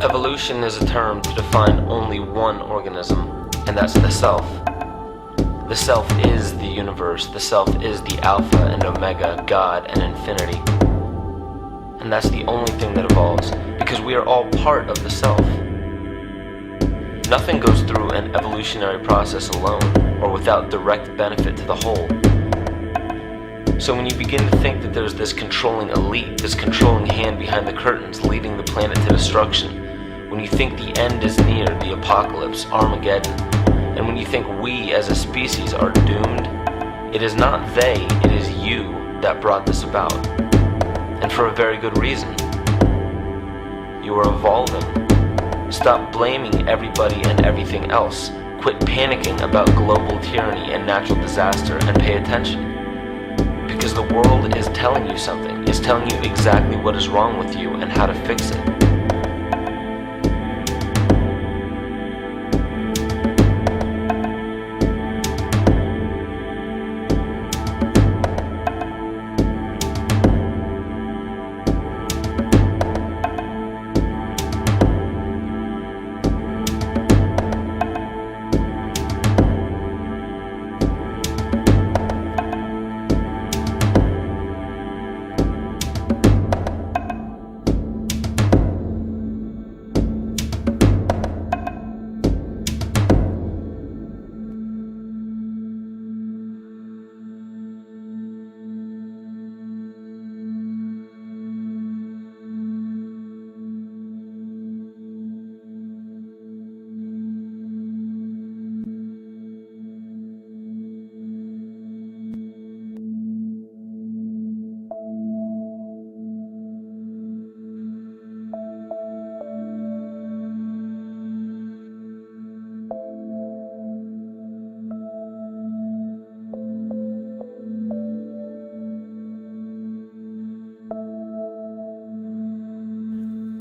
Evolution is a term to define only one organism, and that's the self. The self is the universe, the self is the Alpha and Omega, God and infinity. And that's the only thing that evolves, because we are all part of the self. Nothing goes through an evolutionary process alone, or without direct benefit to the whole. So when you begin to think that there's this controlling elite, this controlling hand behind the curtains leading the planet to destruction, when you think the end is near, the apocalypse, Armageddon, and when you think we as a species are doomed, it is not they, it is you that brought this about. And for a very good reason. You are evolving. Stop blaming everybody and everything else. Quit panicking about global tyranny and natural disaster and pay attention. Because the world is telling you something, is telling you exactly what is wrong with you and how to fix it.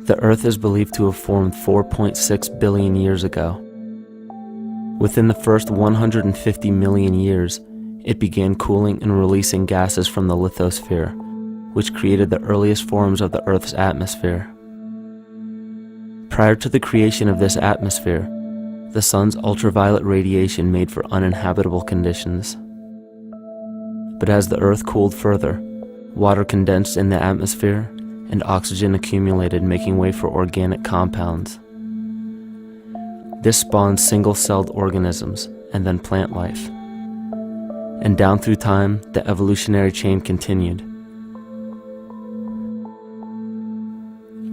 The Earth is believed to have formed 4.6 billion years ago. Within the first 150 million years, it began cooling and releasing gases from the lithosphere, which created the earliest forms of the Earth's atmosphere. Prior to the creation of this atmosphere, the sun's ultraviolet radiation made for uninhabitable conditions. But as the Earth cooled further, water condensed in the atmosphere and oxygen accumulated, making way for organic compounds. This spawned single-celled organisms and then plant life. And down through time, the evolutionary chain continued.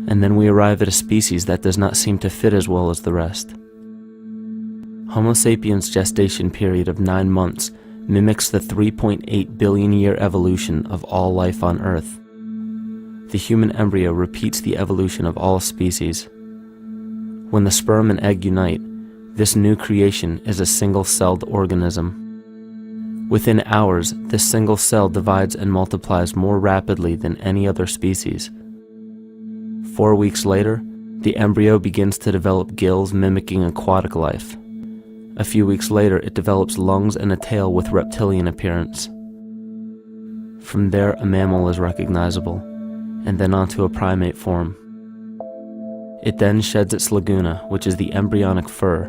And then we arrive at a species that does not seem to fit as well as the rest. Homo sapiens' gestation period of 9 months mimics the 3.8 billion year evolution of all life on Earth. The human embryo repeats the evolution of all species. When the sperm and egg unite, this new creation is a single-celled organism. Within hours, this single cell divides and multiplies more rapidly than any other species. 4 weeks later, the embryo begins to develop gills mimicking aquatic life. A few weeks later, it develops lungs and a tail with reptilian appearance. From there, a mammal is recognizable, and then onto a primate form. It then sheds its laguna, which is the embryonic fur,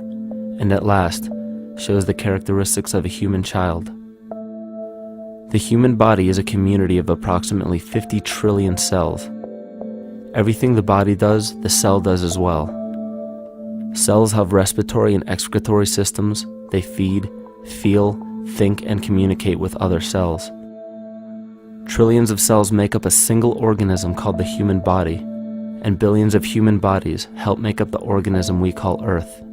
and at last shows the characteristics of a human child. The human body is a community of approximately 50 trillion cells. Everything the body does, the cell does as well. Cells have respiratory and excretory systems. They feed, feel, think, and communicate with other cells. Trillions of cells make up a single organism called the human body, and billions of human bodies help make up the organism we call Earth.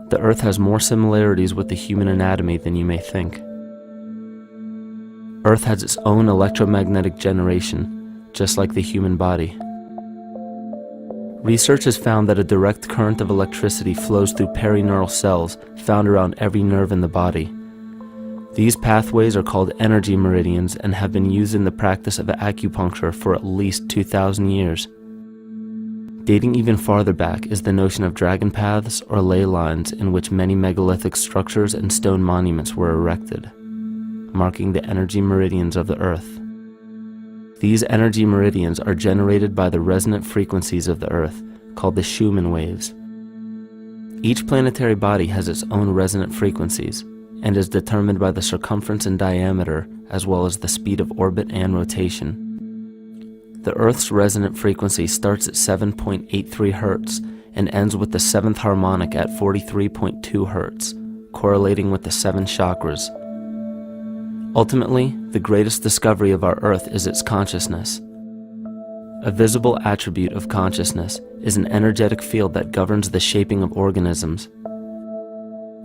The Earth has more similarities with the human anatomy than you may think. Earth has its own electromagnetic generation, just like the human body. Research has found that a direct current of electricity flows through perineural cells found around every nerve in the body. These pathways are called energy meridians and have been used in the practice of acupuncture for at least 2,000 years. Dating even farther back is the notion of dragon paths or ley lines in which many megalithic structures and stone monuments were erected, marking the energy meridians of the Earth. These energy meridians are generated by the resonant frequencies of the Earth, called the Schumann waves. Each planetary body has its own resonant frequencies and is determined by the circumference and diameter as well as the speed of orbit and rotation. The Earth's resonant frequency starts at 7.83 Hz and ends with the 7th harmonic at 43.2 Hz, correlating with the 7 chakras. Ultimately, the greatest discovery of our Earth is its consciousness. A visible attribute of consciousness is an energetic field that governs the shaping of organisms.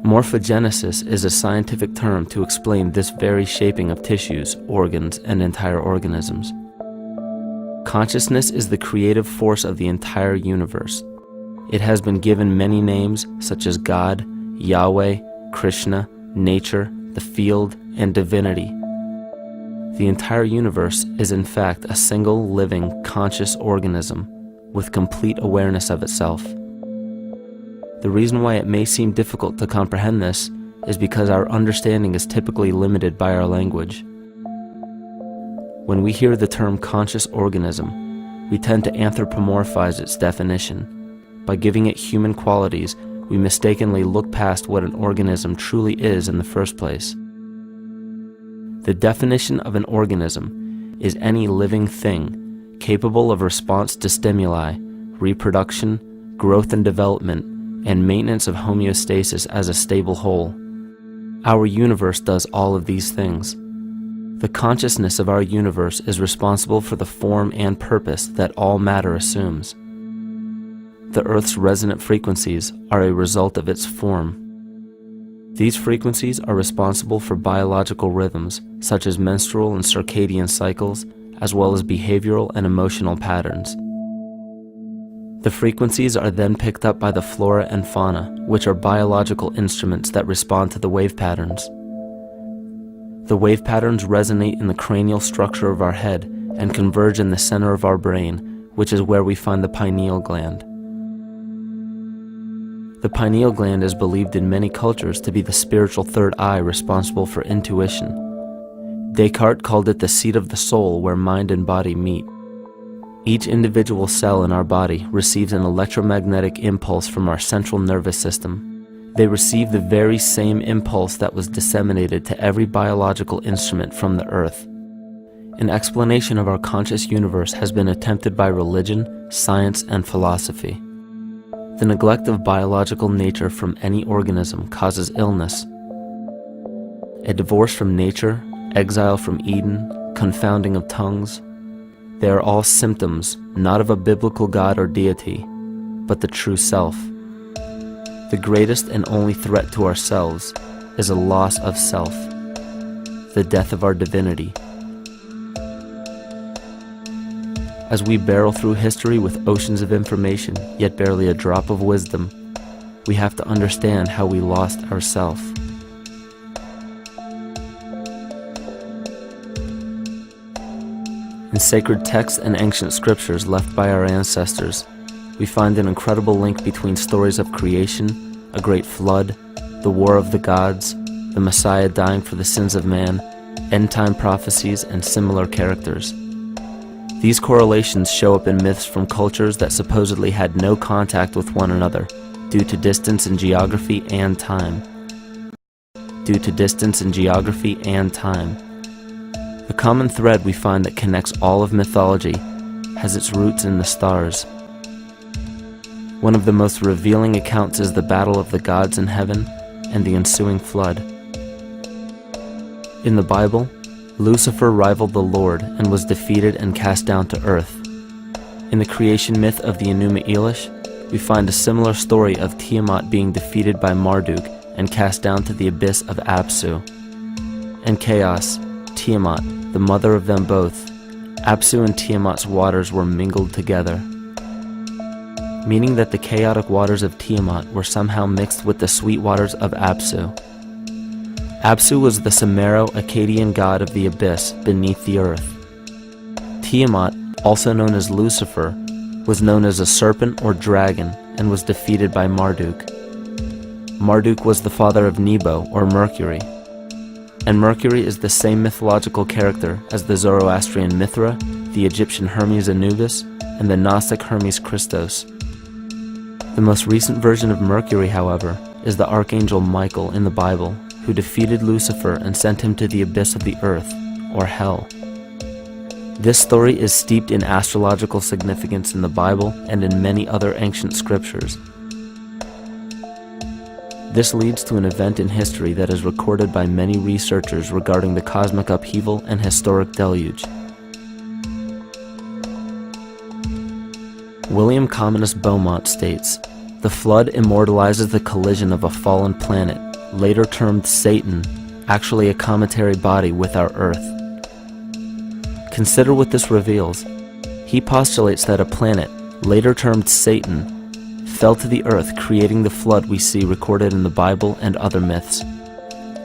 Morphogenesis is a scientific term to explain this very shaping of tissues, organs, and entire organisms. Consciousness is the creative force of the entire universe. It has been given many names such as God, Yahweh, Krishna, nature, the field, and divinity. The entire universe is in fact a single living, conscious organism with complete awareness of itself. The reason why it may seem difficult to comprehend this is because our understanding is typically limited by our language. When we hear the term conscious organism, we tend to anthropomorphize its definition. By giving it human qualities, we mistakenly look past what an organism truly is in the first place. The definition of an organism is any living thing capable of response to stimuli, reproduction, growth and development, and maintenance of homeostasis as a stable whole. Our universe does all of these things. The consciousness of our universe is responsible for the form and purpose that all matter assumes. The Earth's resonant frequencies are a result of its form. These frequencies are responsible for biological rhythms, such as menstrual and circadian cycles, as well as behavioral and emotional patterns. The frequencies are then picked up by the flora and fauna, which are biological instruments that respond to the wave patterns. The wave patterns resonate in the cranial structure of our head and converge in the center of our brain, which is where we find the pineal gland. The pineal gland is believed in many cultures to be the spiritual third eye responsible for intuition. Descartes called it the seat of the soul where mind and body meet. Each individual cell in our body receives an electromagnetic impulse from our central nervous system. They receive the very same impulse that was disseminated to every biological instrument from the earth. An explanation of our conscious universe has been attempted by religion, science, and philosophy. The neglect of biological nature from any organism causes illness. A divorce from nature, exile from Eden, confounding of tongues, they are all symptoms not of a biblical God or deity, but the true self. The greatest and only threat to ourselves is a loss of self, the death of our divinity. As we barrel through history with oceans of information, yet barely a drop of wisdom, we have to understand how we lost ourself. In sacred texts and ancient scriptures left by our ancestors, we find an incredible link between stories of creation, a great flood, the war of the gods, the Messiah dying for the sins of man, end-time prophecies, and similar characters. These correlations show up in myths from cultures that supposedly had no contact with one another due to distance in geography and time. The common thread we find that connects all of mythology has its roots in the stars. One of the most revealing accounts is the battle of the gods in heaven and the ensuing flood. In the Bible, Lucifer rivaled the Lord and was defeated and cast down to earth. In the creation myth of the Enuma Elish, we find a similar story of Tiamat being defeated by Marduk and cast down to the abyss of Apsu. In chaos, Tiamat, the mother of them both, Apsu and Tiamat's waters were mingled together, meaning that the chaotic waters of Tiamat were somehow mixed with the sweet waters of Apsu. Apsu was the Sumero-Akkadian god of the abyss beneath the earth. Tiamat, also known as Lucifer, was known as a serpent or dragon and was defeated by Marduk. Marduk was the father of Nebo or Mercury, and Mercury is the same mythological character as the Zoroastrian Mithra, the Egyptian Hermes Anubis, and the Gnostic Hermes Christos. The most recent version of Mercury, however, is the archangel Michael in the Bible, who defeated Lucifer and sent him to the abyss of the earth, or hell. This story is steeped in astrological significance in the Bible and in many other ancient scriptures. This leads to an event in history that is recorded by many researchers regarding the cosmic upheaval and historic deluge. William Commonus Beaumont states, "The flood immortalizes the collision of a fallen planet, later termed Satan, actually a cometary body with our Earth." Consider what this reveals. He postulates that a planet, later termed Satan, fell to the earth, creating the flood we see recorded in the Bible and other myths.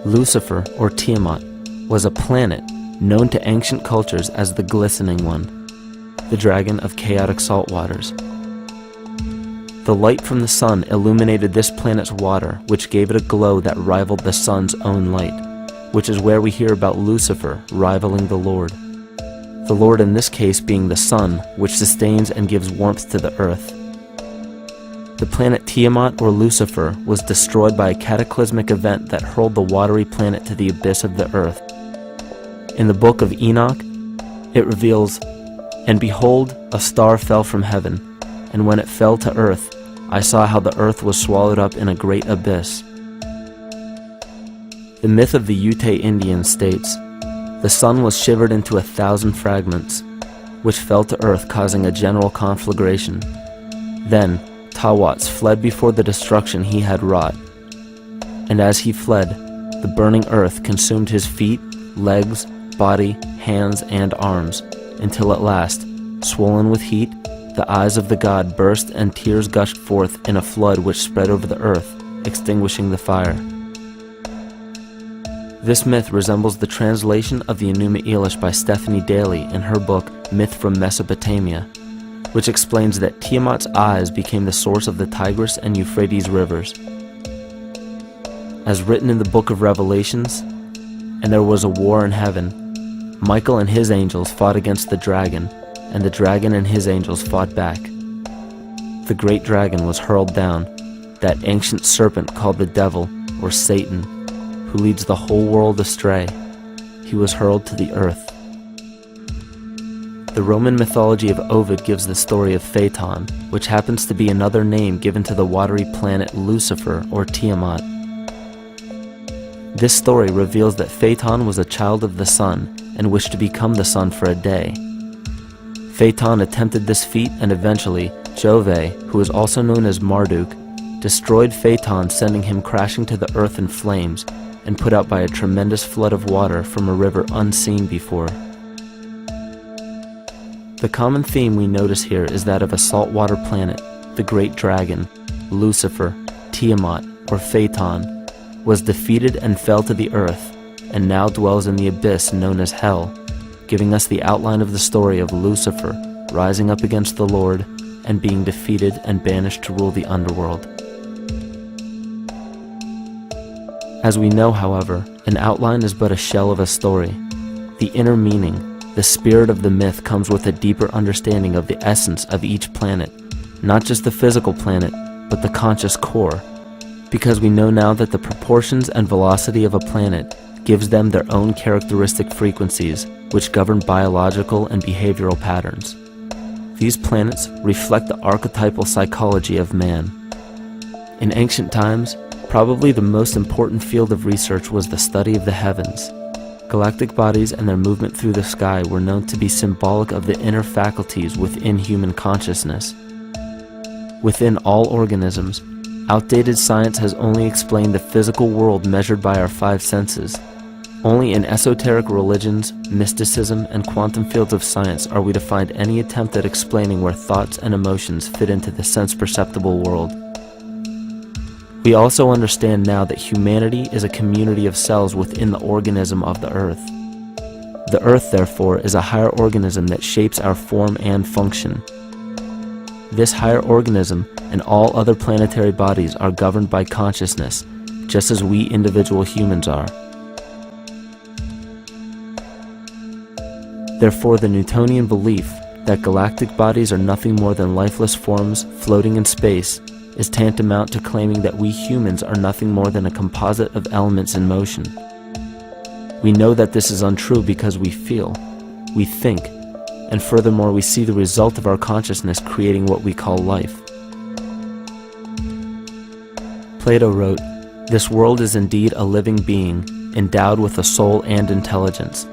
Lucifer, or Tiamat, was a planet known to ancient cultures as the Glistening One, the dragon of chaotic salt waters. The light from the sun illuminated this planet's water, which gave it a glow that rivaled the sun's own light, which is where we hear about Lucifer rivaling the Lord. The Lord in this case being the sun, which sustains and gives warmth to the earth. The planet Tiamat, or Lucifer, was destroyed by a cataclysmic event that hurled the watery planet to the abyss of the earth. In the book of Enoch, it reveals, "And behold, a star fell from heaven, and when it fell to earth, I saw how the earth was swallowed up in a great abyss." The myth of the Ute Indians states, "The sun was shivered into 1,000 fragments, which fell to earth, causing a general conflagration. Then Tawats fled before the destruction he had wrought. And as he fled, the burning earth consumed his feet, legs, body, hands, and arms, until at last, swollen with heat, the eyes of the god burst and tears gushed forth in a flood which spread over the earth, extinguishing the fire." This myth resembles the translation of the Enuma Elish by Stephanie Daly in her book Myth from Mesopotamia, which explains that Tiamat's eyes became the source of the Tigris and Euphrates rivers. As written in the book of Revelations, "And there was a war in heaven. Michael and his angels fought against the dragon, and the dragon and his angels fought back. The great dragon was hurled down, that ancient serpent called the devil, or Satan, who leads the whole world astray. He was hurled to the earth." The Roman mythology of Ovid gives the story of Phaeton, which happens to be another name given to the watery planet Lucifer, or Tiamat. This story reveals that Phaeton was a child of the sun and wished to become the sun for a day. Phaeton attempted this feat, and eventually Jove, who is also known as Marduk, destroyed Phaeton, sending him crashing to the earth in flames and put out by a tremendous flood of water from a river unseen before. The common theme we notice here is that of a saltwater planet, the great dragon, Lucifer, Tiamat, or Phaeton, was defeated and fell to the earth, and now dwells in the abyss known as hell, giving us the outline of the story of Lucifer rising up against the Lord and being defeated and banished to rule the underworld. As we know, however, an outline is but a shell of a story. The inner meaning, the spirit of the myth, comes with a deeper understanding of the essence of each planet, not just the physical planet, but the conscious core, because we know now that the proportions and velocity of a planet gives them their own characteristic frequencies, which govern biological and behavioral patterns. These planets reflect the archetypal psychology of man. In ancient times, probably the most important field of research was the study of the heavens. Galactic bodies and their movement through the sky were known to be symbolic of the inner faculties within human consciousness. Within all organisms, outdated science has only explained the physical world measured by our five senses. Only in esoteric religions, mysticism, and quantum fields of science are we to find any attempt at explaining where thoughts and emotions fit into the sense-perceptible world. We also understand now that humanity is a community of cells within the organism of the Earth. The Earth, therefore, is a higher organism that shapes our form and function. This higher organism and all other planetary bodies are governed by consciousness, just as we individual humans are. Therefore, the Newtonian belief that galactic bodies are nothing more than lifeless forms floating in space is tantamount to claiming that we humans are nothing more than a composite of elements in motion. We know that this is untrue because we feel, we think, and furthermore we see the result of our consciousness creating what we call life. Plato wrote, "This world is indeed a living being, endowed with a soul and intelligence,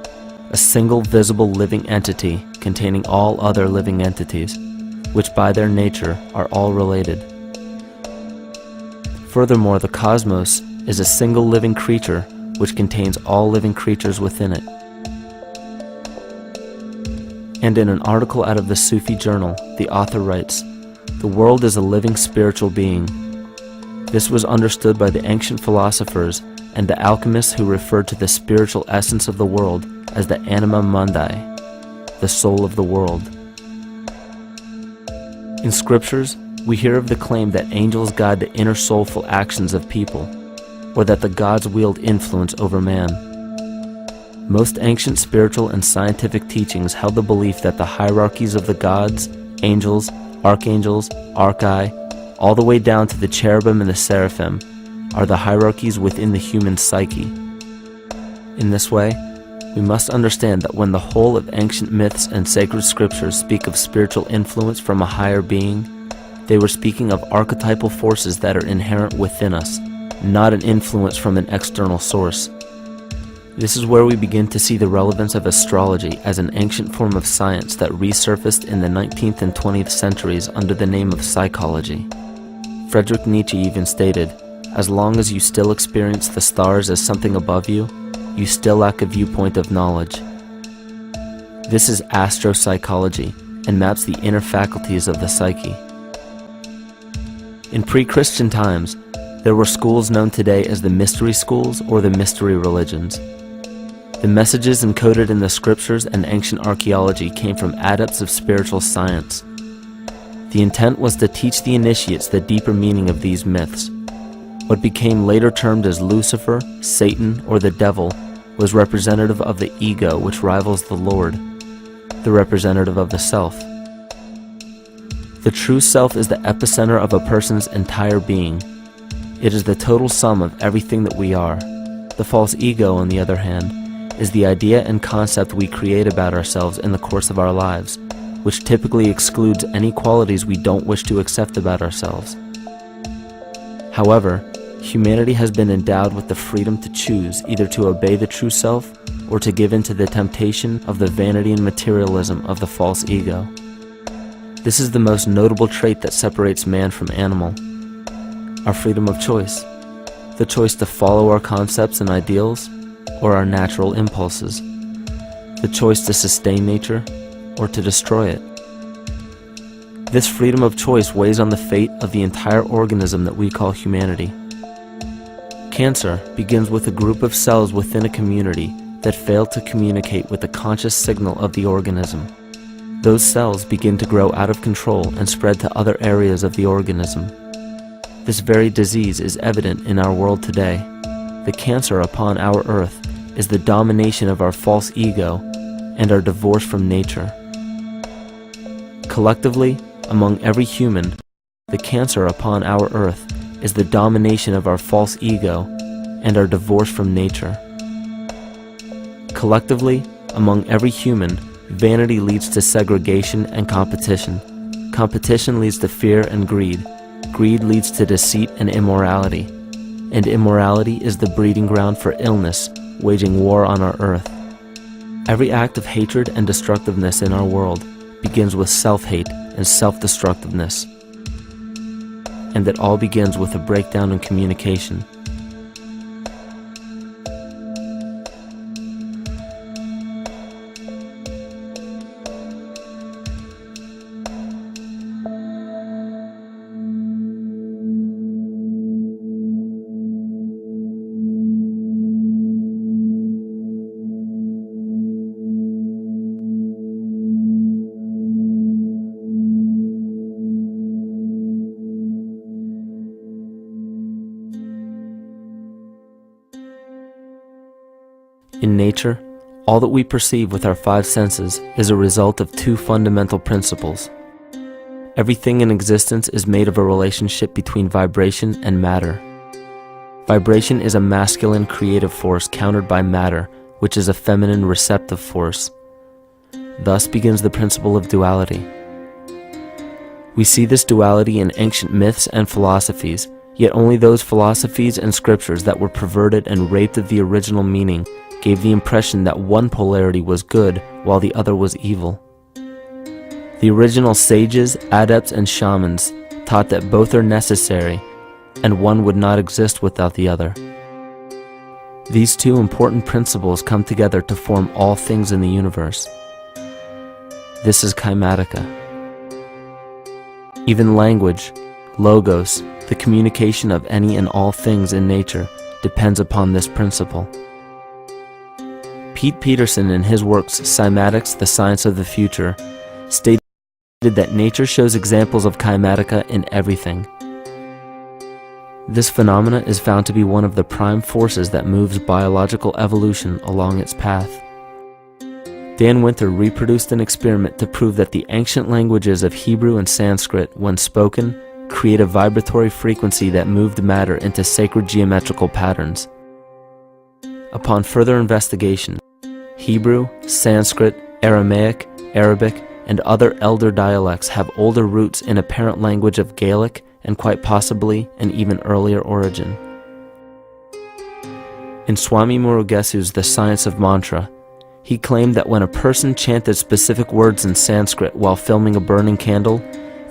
a single visible living entity containing all other living entities, which by their nature are all related." Furthermore, the cosmos is a single living creature which contains all living creatures within it. And in an article out of the Sufi journal, the author writes, "The world is a living spiritual being." This was understood by the ancient philosophers and the alchemists who referred to the spiritual essence of the world as the anima mundi, the soul of the world. In scriptures, we hear of the claim that angels guide the inner soulful actions of people, or that the gods wield influence over man. Most ancient spiritual and scientific teachings held the belief that the hierarchies of the gods, angels, archangels, archai, all the way down to the cherubim and the seraphim, are the hierarchies within the human psyche. In this way, we must understand that when the whole of ancient myths and sacred scriptures speak of spiritual influence from a higher being, they were speaking of archetypal forces that are inherent within us, not an influence from an external source. This is where we begin to see the relevance of astrology as an ancient form of science that resurfaced in the 19th and 20th centuries under the name of psychology. Friedrich Nietzsche even stated, "As long as you still experience the stars as something above you, you still lack a viewpoint of knowledge." This is astropsychology and maps the inner faculties of the psyche. In pre-Christian times, there were schools known today as the mystery schools or the mystery religions. The messages encoded in the scriptures and ancient archaeology came from adepts of spiritual science. The intent was to teach the initiates the deeper meaning of these myths. What became later termed as Lucifer, Satan, or the devil was representative of the ego, which rivals the Lord, the representative of the self. The true self is the epicenter of a person's entire being. It is the total sum of everything that we are. The false ego, on the other hand, is the idea and concept we create about ourselves in the course of our lives, which typically excludes any qualities we don't wish to accept about ourselves. However, humanity has been endowed with the freedom to choose either to obey the true self or to give in to the temptation of the vanity and materialism of the false ego. This is the most notable trait that separates man from animal: our freedom of choice, the choice to follow our concepts and ideals or our natural impulses, the choice to sustain nature or to destroy it. This freedom of choice weighs on the fate of the entire organism that we call humanity. Cancer begins with a group of cells within a community that fail to communicate with the conscious signal of the organism. Those cells begin to grow out of control and spread to other areas of the organism. This very disease is evident in our world today. The cancer upon our earth is the domination of our false ego and our divorce from nature. Collectively, among every human, the cancer upon our earth is the domination of our false ego and our divorce from nature. Collectively, among every human, vanity leads to segregation and competition. Competition leads to fear and greed. Greed leads to deceit and immorality. And immorality is the breeding ground for illness, waging war on our earth. Every act of hatred and destructiveness in our world begins with self-hate and self-destructiveness. And it all begins with a breakdown in communication. In nature, all that we perceive with our five senses is a result of two fundamental principles: Everything in existence is made of a relationship between vibration and matter. Vibration is a masculine creative force countered by matter, which is a feminine receptive force. Thus begins the principle of duality. We see this duality in ancient myths and philosophies, yet only those philosophies and scriptures that were perverted and raped of the original meaning gave the impression that one polarity was good while the other was evil. The original sages, adepts, and shamans taught that both are necessary, and one would not exist without the other. These two important principles come together to form all things in the universe. This is kymatica. Even language, logos, the communication of any and all things in nature, depends upon this principle. Pete Peterson, in his works Cymatics, the Science of the Future, stated that nature shows examples of kymatica in everything. This phenomena is found to be one of the prime forces that moves biological evolution along its path. Dan Winter reproduced an experiment to prove that the ancient languages of Hebrew and Sanskrit, when spoken, create a vibratory frequency that moved matter into sacred geometrical patterns. Upon further investigation, Hebrew, Sanskrit, Aramaic, Arabic, and other elder dialects have older roots in a parent language of Gaelic and quite possibly an even earlier origin. In Swami Murugesu's The Science of Mantra, he claimed that when a person chanted specific words in Sanskrit while filming a burning candle,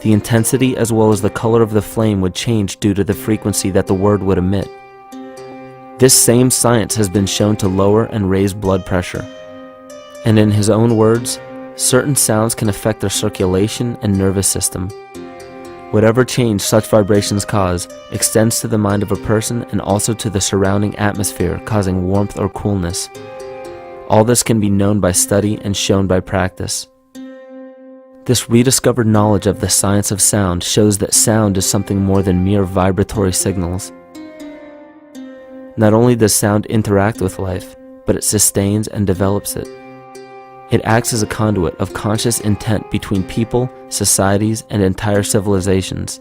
the intensity as well as the color of the flame would change due to the frequency that the word would emit. This same science has been shown to lower and raise blood pressure. And in his own words, certain sounds can affect their circulation and nervous system. Whatever change such vibrations cause extends to the mind of a person and also to the surrounding atmosphere, causing warmth or coolness. All this can be known by study and shown by practice. This rediscovered knowledge of the science of sound shows that sound is something more than mere vibratory signals. Not only does sound interact with life, but it sustains and develops it. It acts as a conduit of conscious intent between people, societies, and entire civilizations.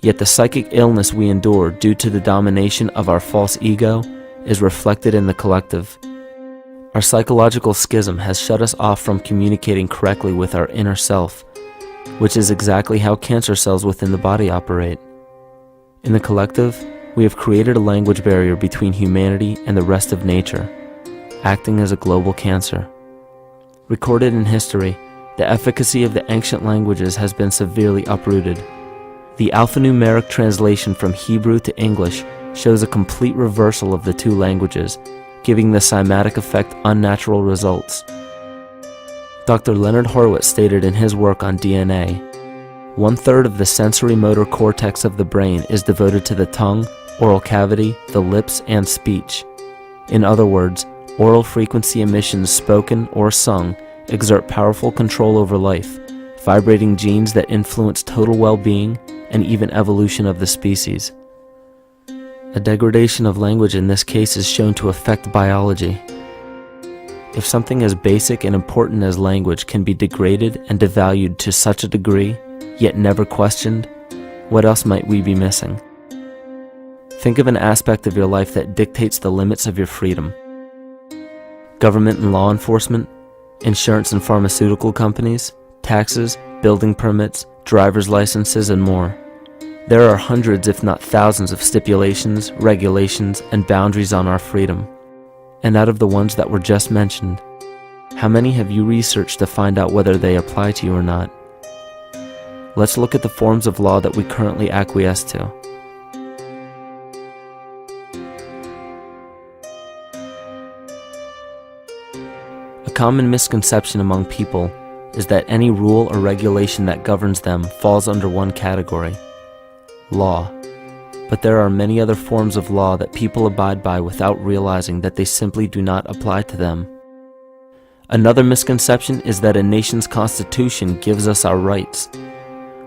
Yet the psychic illness we endure due to the domination of our false ego is reflected in the collective. Our psychological schism has shut us off from communicating correctly with our inner self, which is exactly how cancer cells within the body operate. In the collective, we have created a language barrier between humanity and the rest of nature, acting as a global cancer. Recorded in history, the efficacy of the ancient languages has been severely uprooted. The alphanumeric translation from Hebrew to English shows a complete reversal of the two languages, giving the cymatic effect unnatural results. Dr. Leonard Horowitz stated in his work on DNA, 1/3 of the sensory motor cortex of the brain is devoted to the tongue, oral cavity, the lips, and speech. In other words, oral frequency emissions spoken or sung exert powerful control over life, vibrating genes that influence total well-being and even evolution of the species. A degradation of language in this case is shown to affect biology. If something as basic and important as language can be degraded and devalued to such a degree, yet never questioned, what else might we be missing? Think of an aspect of your life that dictates the limits of your freedom. Government and law enforcement, insurance and pharmaceutical companies, taxes, building permits, driver's licenses, and more. There are hundreds if not thousands of stipulations, regulations, and boundaries on our freedom. And out of the ones that were just mentioned, how many have you researched to find out whether they apply to you or not? Let's look at the forms of law that we currently acquiesce to. A common misconception among people is that any rule or regulation that governs them falls under one category: law. But there are many other forms of law that people abide by without realizing that they simply do not apply to them. Another misconception is that a nation's constitution gives us our rights.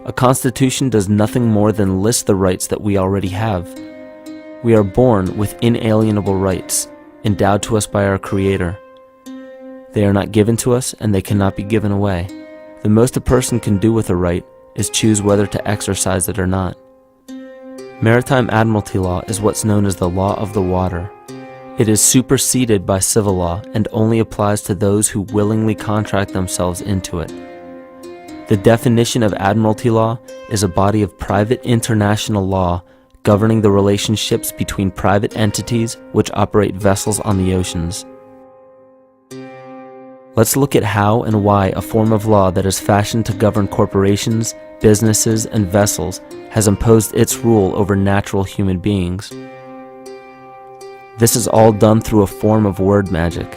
A constitution does nothing more than list the rights that we already have. We are born with inalienable rights, endowed to us by our Creator. They are not given to us, and they cannot be given away. The most a person can do with a right is choose whether to exercise it or not. Maritime admiralty law is what's known as the law of the water. It is superseded by civil law and only applies to those who willingly contract themselves into it. The definition of admiralty law is a body of private international law governing the relationships between private entities which operate vessels on the oceans. Let's look at how and why a form of law that is fashioned to govern corporations, businesses, and vessels has imposed its rule over natural human beings. This is all done through a form of word magic.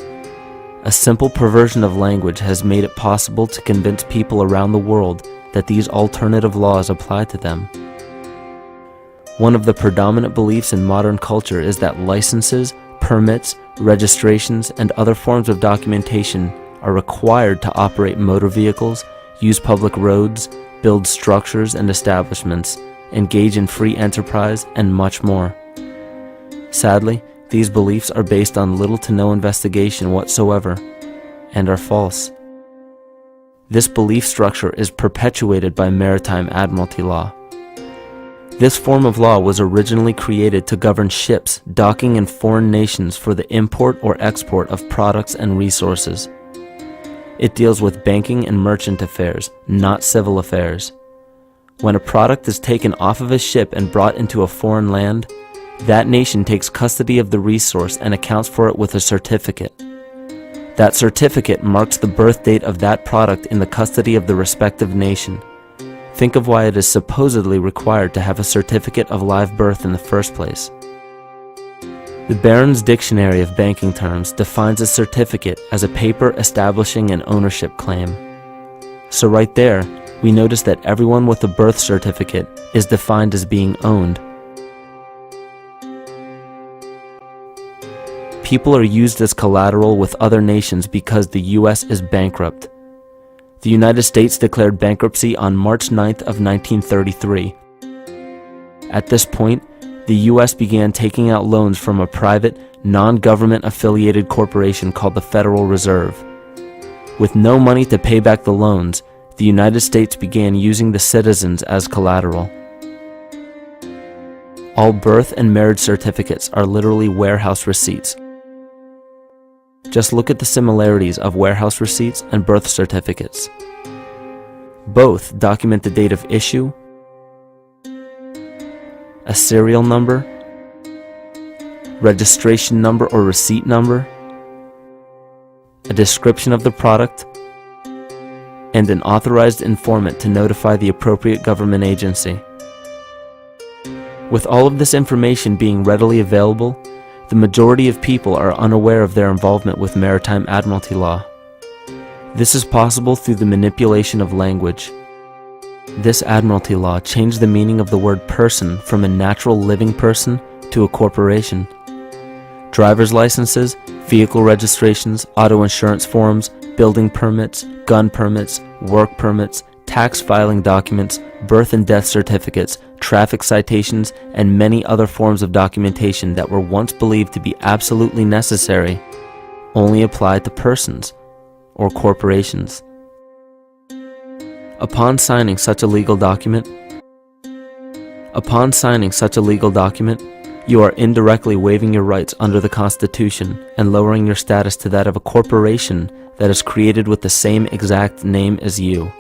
A simple perversion of language has made it possible to convince people around the world that these alternative laws apply to them. One of the predominant beliefs in modern culture is that licenses, permits, registrations, and other forms of documentation are required to operate motor vehicles, use public roads, build structures and establishments, engage in free enterprise, and much more. Sadly, these beliefs are based on little to no investigation whatsoever, and are false. This belief structure is perpetuated by maritime admiralty law. This form of law was originally created to govern ships docking in foreign nations for the import or export of products and resources. It deals with banking and merchant affairs, not civil affairs. When a product is taken off of a ship and brought into a foreign land, that nation takes custody of the resource and accounts for it with a certificate. That certificate marks the birth date of that product in the custody of the respective nation. Think of why it is supposedly required to have a certificate of live birth in the first place. The Barron's Dictionary of Banking Terms defines a certificate as a paper establishing an ownership claim. So right there, we notice that everyone with a birth certificate is defined as being owned. People are used as collateral with other nations because the U.S. is bankrupt. The United States declared bankruptcy on March 9th of 1933. At this point, the U.S. began taking out loans from a private, non-government affiliated corporation called the Federal Reserve. With no money to pay back the loans, the United States began using the citizens as collateral. All birth and marriage certificates are literally warehouse receipts. Just look at the similarities of warehouse receipts and birth certificates. Both document the date of issue, a serial number, registration number or receipt number, a description of the product, and an authorized informant to notify the appropriate government agency. With all of this information being readily available, the majority of people are unaware of their involvement with maritime admiralty law. This is possible through the manipulation of language. This admiralty law changed the meaning of the word person from a natural living person to a corporation. Driver's licenses, vehicle registrations, auto insurance forms, building permits, gun permits, work permits, tax filing documents, birth and death certificates, traffic citations, and many other forms of documentation that were once believed to be absolutely necessary only apply to persons or corporations. Upon signing such a legal document, you are indirectly waiving your rights under the Constitution and lowering your status to that of a corporation that is created with the same exact name as you.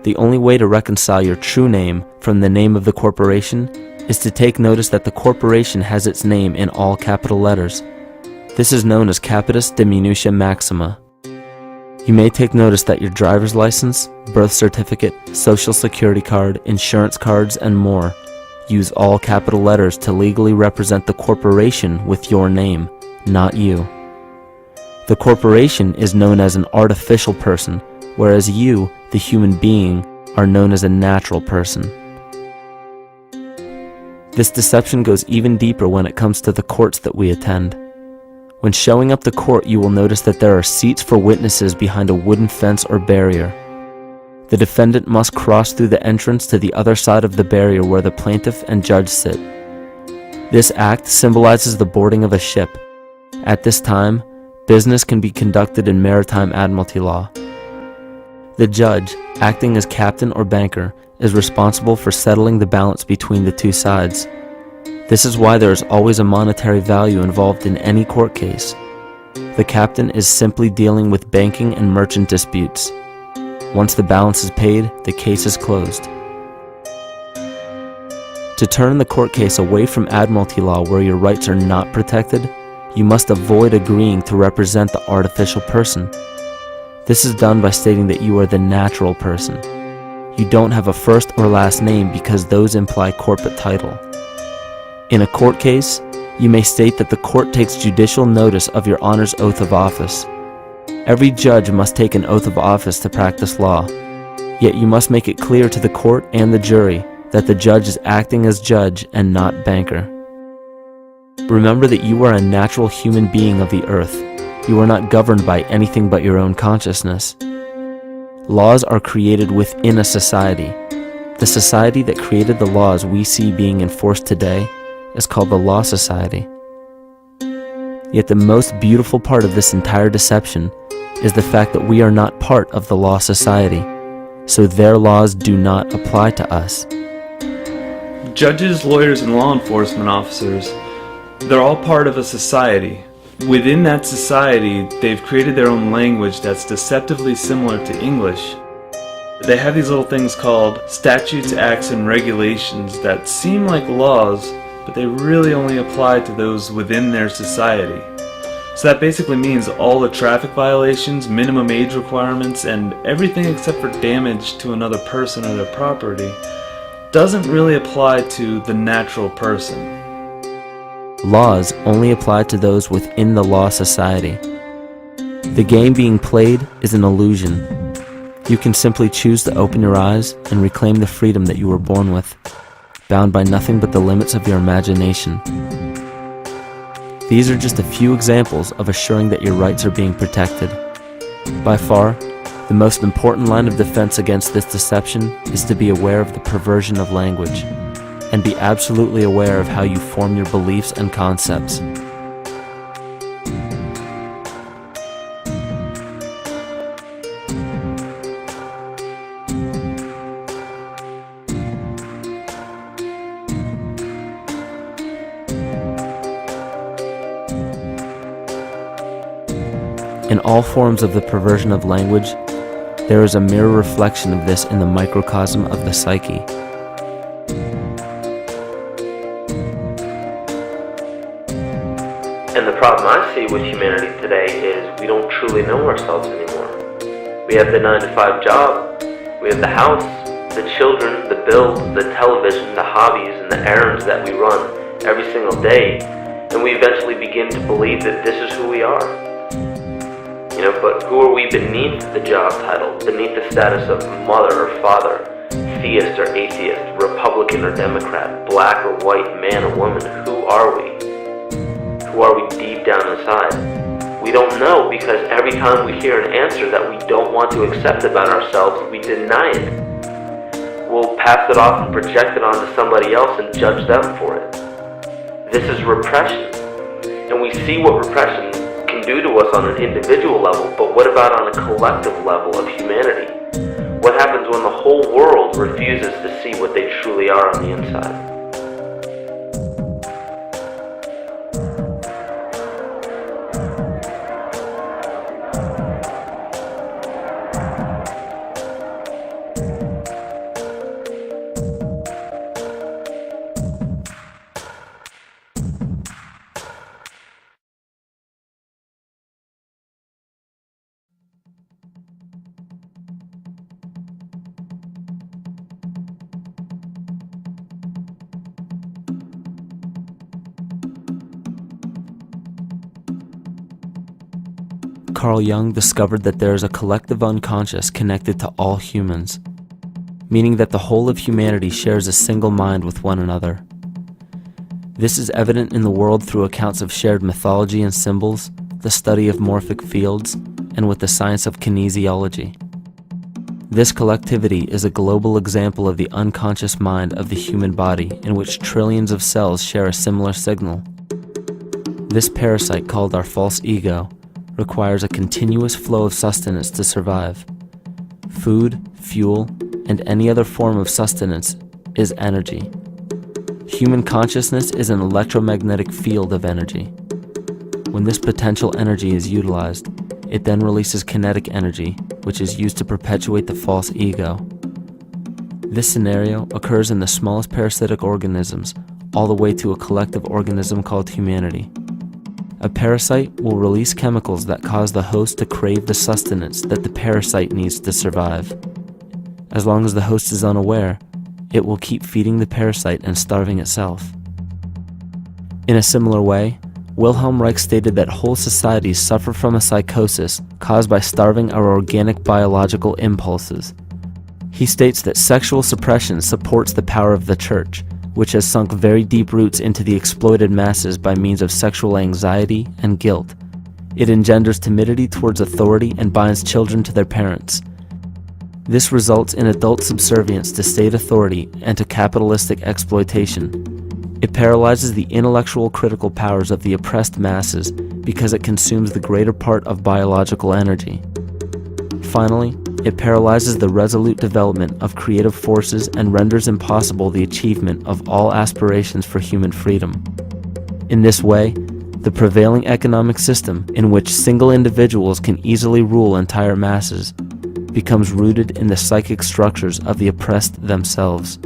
The only way to reconcile your true name from the name of the corporation is to take notice that the corporation has its name in all capital letters. This is known as capitis diminutia maxima. You may take notice that your driver's license, birth certificate, social security card, insurance cards, and more use all capital letters to legally represent the corporation with your name, not you. The corporation is known as an artificial person, whereas you, the human being, are known as a natural person. This deception goes even deeper when it comes to the courts that we attend. When showing up to court, you will notice that there are seats for witnesses behind a wooden fence or barrier. The defendant must cross through the entrance to the other side of the barrier where the plaintiff and judge sit. This act symbolizes the boarding of a ship. At this time, business can be conducted in maritime admiralty law. The judge, acting as captain or banker, is responsible for settling the balance between the two sides. This is why there is always a monetary value involved in any court case. The captain is simply dealing with banking and merchant disputes. Once the balance is paid, the case is closed. To turn the court case away from admiralty law where your rights are not protected, you must avoid agreeing to represent the artificial person. This is done by stating that you are the natural person. You don't have a first or last name because those imply corporate title. In a court case, you may state that the court takes judicial notice of your honor's oath of office. Every judge must take an oath of office to practice law, yet you must make it clear to the court and the jury that the judge is acting as judge and not banker. Remember that you are a natural human being of the earth. You are not governed by anything but your own consciousness. Laws are created within a society. The society that created the laws we see being enforced today is called the Law Society. Yet the most beautiful part of this entire deception is the fact that we are not part of the Law Society, so their laws do not apply to us. Judges, lawyers, and law enforcement officers, they're all part of a society. Within that society, they've created their own language that's deceptively similar to English. They have these little things called statutes, acts, and regulations that seem like laws, but they really only apply to those within their society. So that basically means all the traffic violations, minimum age requirements, and everything except for damage to another person or their property doesn't really apply to the natural person. Laws only apply to those within the Law Society. The game being played is an illusion. You can simply choose to open your eyes and reclaim the freedom that you were born with, bound by nothing but the limits of your imagination. These are just a few examples of assuring that your rights are being protected. By far, the most important line of defense against this deception is to be aware of the perversion of language, and be absolutely aware of how you form your beliefs and concepts. In all forms of the perversion of language, there is a mirror reflection of this in the microcosm of the psyche. And the problem I see with humanity today is we don't truly know ourselves anymore. We have the 9-to-5 job, we have the house, the children, the bills, the television, the hobbies, and the errands that we run every single day, and we eventually begin to believe that this is who we are. But who are we beneath the job title, beneath the status of mother or father, theist or atheist, Republican or Democrat, black or white, man or woman? Who are we? Who are we deep down inside? We don't know, because every time we hear an answer that we don't want to accept about ourselves, we deny it. We'll pass it off and project it onto somebody else and judge them for it. This is repression. And we see what repression can do to us on an individual level, but what about on a collective level of humanity? What happens when the whole world refuses to see what they truly are on the inside? Carl Jung discovered that there is a collective unconscious connected to all humans, meaning that the whole of humanity shares a single mind with one another. This is evident in the world through accounts of shared mythology and symbols, the study of morphic fields, and with the science of kinesiology. This collectivity is a global example of the unconscious mind of the human body, in which trillions of cells share a similar signal. This parasite, called our false ego, requires a continuous flow of sustenance to survive. Food, fuel, and any other form of sustenance is energy. Human consciousness is an electromagnetic field of energy. When this potential energy is utilized, it then releases kinetic energy, which is used to perpetuate the false ego. This scenario occurs in the smallest parasitic organisms, all the way to a collective organism called humanity. A parasite will release chemicals that cause the host to crave the sustenance that the parasite needs to survive. As long as the host is unaware, it will keep feeding the parasite and starving itself. In a similar way, Wilhelm Reich stated that whole societies suffer from a psychosis caused by starving our organic biological impulses. He states that sexual suppression supports the power of the church, which has sunk very deep roots into the exploited masses by means of sexual anxiety and guilt. It engenders timidity towards authority and binds children to their parents. This results in adult subservience to state authority and to capitalistic exploitation. It paralyzes the intellectual critical powers of the oppressed masses because it consumes the greater part of biological energy. Finally, it paralyzes the resolute development of creative forces and renders impossible the achievement of all aspirations for human freedom. In this way, the prevailing economic system, in which single individuals can easily rule entire masses, becomes rooted in the psychic structures of the oppressed themselves.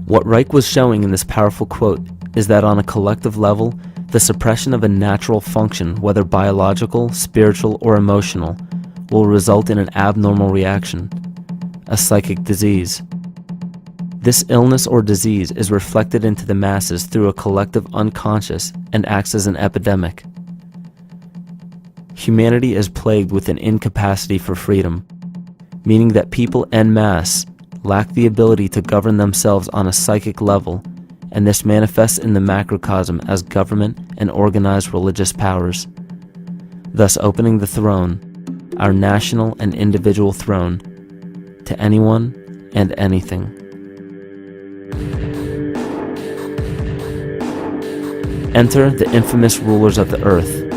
What Reich was showing in this powerful quote is that on a collective level, the suppression of a natural function, whether biological, spiritual, or emotional, will result in an abnormal reaction, a psychic disease. This illness or disease is reflected into the masses through a collective unconscious and acts as an epidemic. Humanity is plagued with an incapacity for freedom, meaning that people en masse lack the ability to govern themselves on a psychic level, and this manifests in the macrocosm as government and organized religious powers, thus opening the throne, our national and individual throne, to anyone and anything. Enter the infamous rulers of the earth,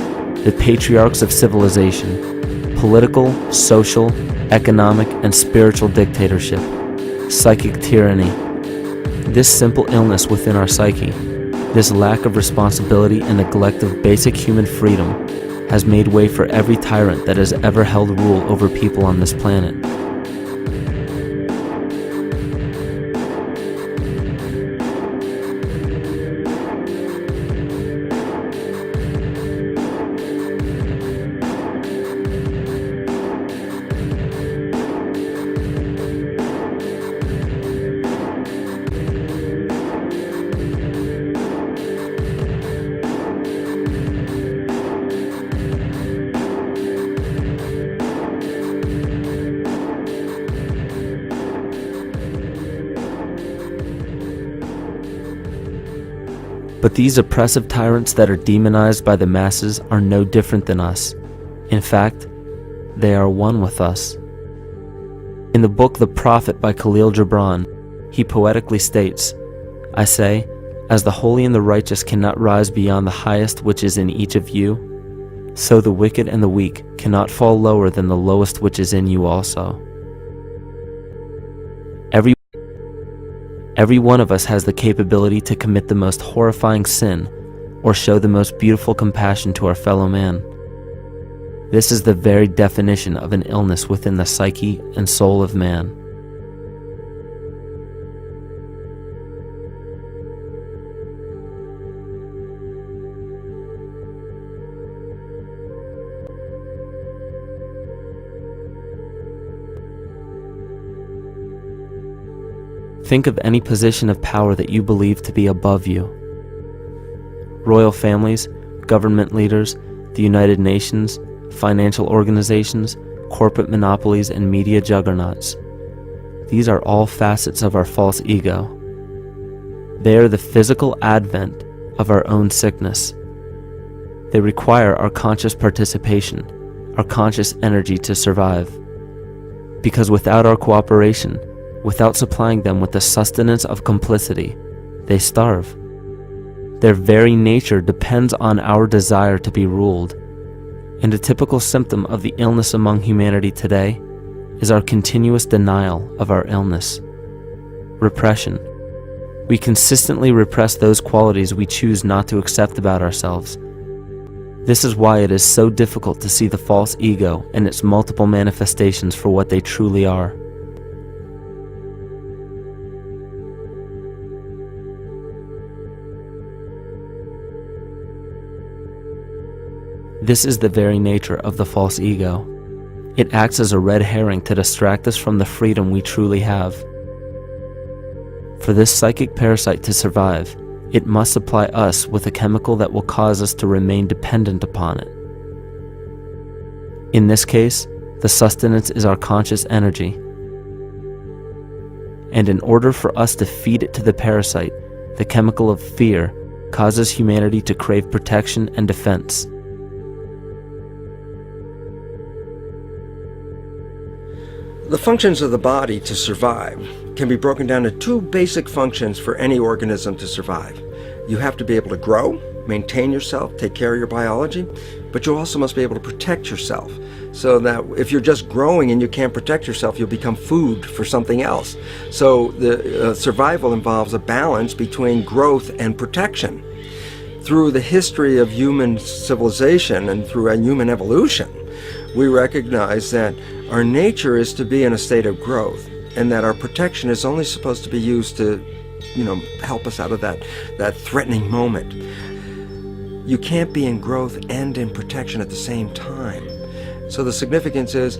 the patriarchs of civilization, political, social, economic, and spiritual dictatorship, psychic tyranny. This simple illness within our psyche, this lack of responsibility and neglect of basic human freedom, has made way for every tyrant that has ever held rule over people on this planet. But these oppressive tyrants that are demonized by the masses are no different than us. In fact, they are one with us. In the book The Prophet by Khalil Gibran, he poetically states, "I say, as the holy and the righteous cannot rise beyond the highest which is in each of you, so the wicked and the weak cannot fall lower than the lowest which is in you also." Every one of us has the capability to commit the most horrifying sin or show the most beautiful compassion to our fellow man. This is the very definition of an illness within the psyche and soul of man. Think of any position of power that you believe to be above you. Royal families, government leaders, the United Nations, financial organizations, corporate monopolies, and media juggernauts. These are all facets of our false ego. They are the physical advent of our own sickness. They require our conscious participation, our conscious energy to survive. Because without our cooperation, without supplying them with the sustenance of complicity, they starve. Their very nature depends on our desire to be ruled. And a typical symptom of the illness among humanity today is our continuous denial of our illness. Repression. We consistently repress those qualities we choose not to accept about ourselves. This is why it is so difficult to see the false ego and its multiple manifestations for what they truly are. This is the very nature of the false ego. It acts as a red herring to distract us from the freedom we truly have. For this psychic parasite to survive, it must supply us with a chemical that will cause us to remain dependent upon it. In this case, the sustenance is our conscious energy. And in order for us to feed it to the parasite, the chemical of fear causes humanity to crave protection and defense. The functions of the body to survive can be broken down to two basic functions for any organism to survive. You have to be able to grow, maintain yourself, take care of your biology, but you also must be able to protect yourself, so that if you're just growing and you can't protect yourself, you'll become food for something else. So the survival involves a balance between growth and protection. Through the history of human civilization and through human evolution, we recognize that our nature is to be in a state of growth, and that our protection is only supposed to be used to, help us out of that threatening moment. You can't be in growth and in protection at the same time. So the significance is,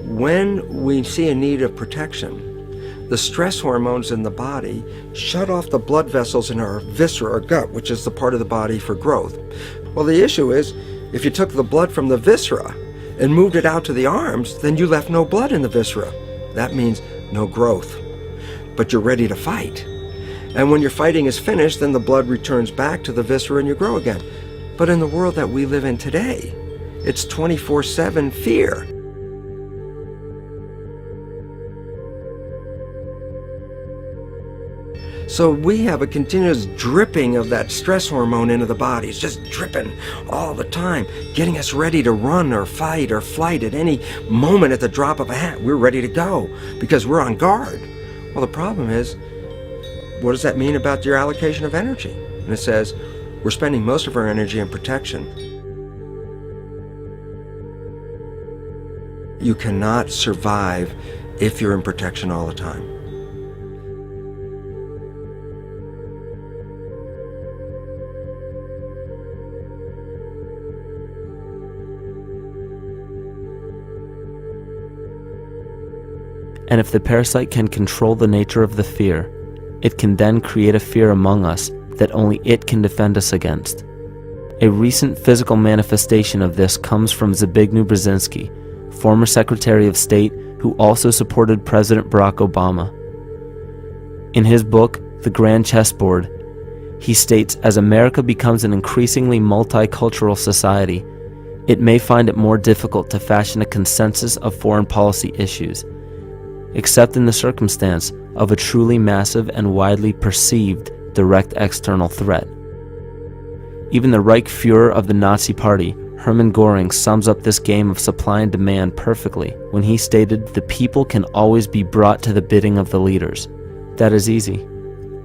when we see a need of protection, the stress hormones in the body shut off the blood vessels in our viscera or gut, which is the part of the body for growth. Well, the issue is, if you took the blood from the viscera and moved it out to the arms, then you left no blood in the viscera. That means no growth. But you're ready to fight. And when your fighting is finished, then the blood returns back to the viscera and you grow again. But in the world that we live in today, it's 24/7 fear. So we have a continuous dripping of that stress hormone into the body. It's just dripping all the time, getting us ready to run or fight or flight at any moment at the drop of a hat. We're ready to go because we're on guard. Well, the problem is, what does that mean about your allocation of energy? And it says, we're spending most of our energy in protection. You cannot survive if you're in protection all the time. And if the parasite can control the nature of the fear, it can then create a fear among us that only it can defend us against. A recent physical manifestation of this comes from Zbigniew Brzezinski, former Secretary of State who also supported President Barack Obama. In his book, The Grand Chessboard, he states, as America becomes an increasingly multicultural society, it may find it more difficult to fashion a consensus of foreign policy issues, except in the circumstance of a truly massive and widely perceived direct external threat. Even the Reichsfuhrer of the Nazi Party, Hermann Göring, sums up this game of supply and demand perfectly when he stated, "The people can always be brought to the bidding of the leaders." That is easy.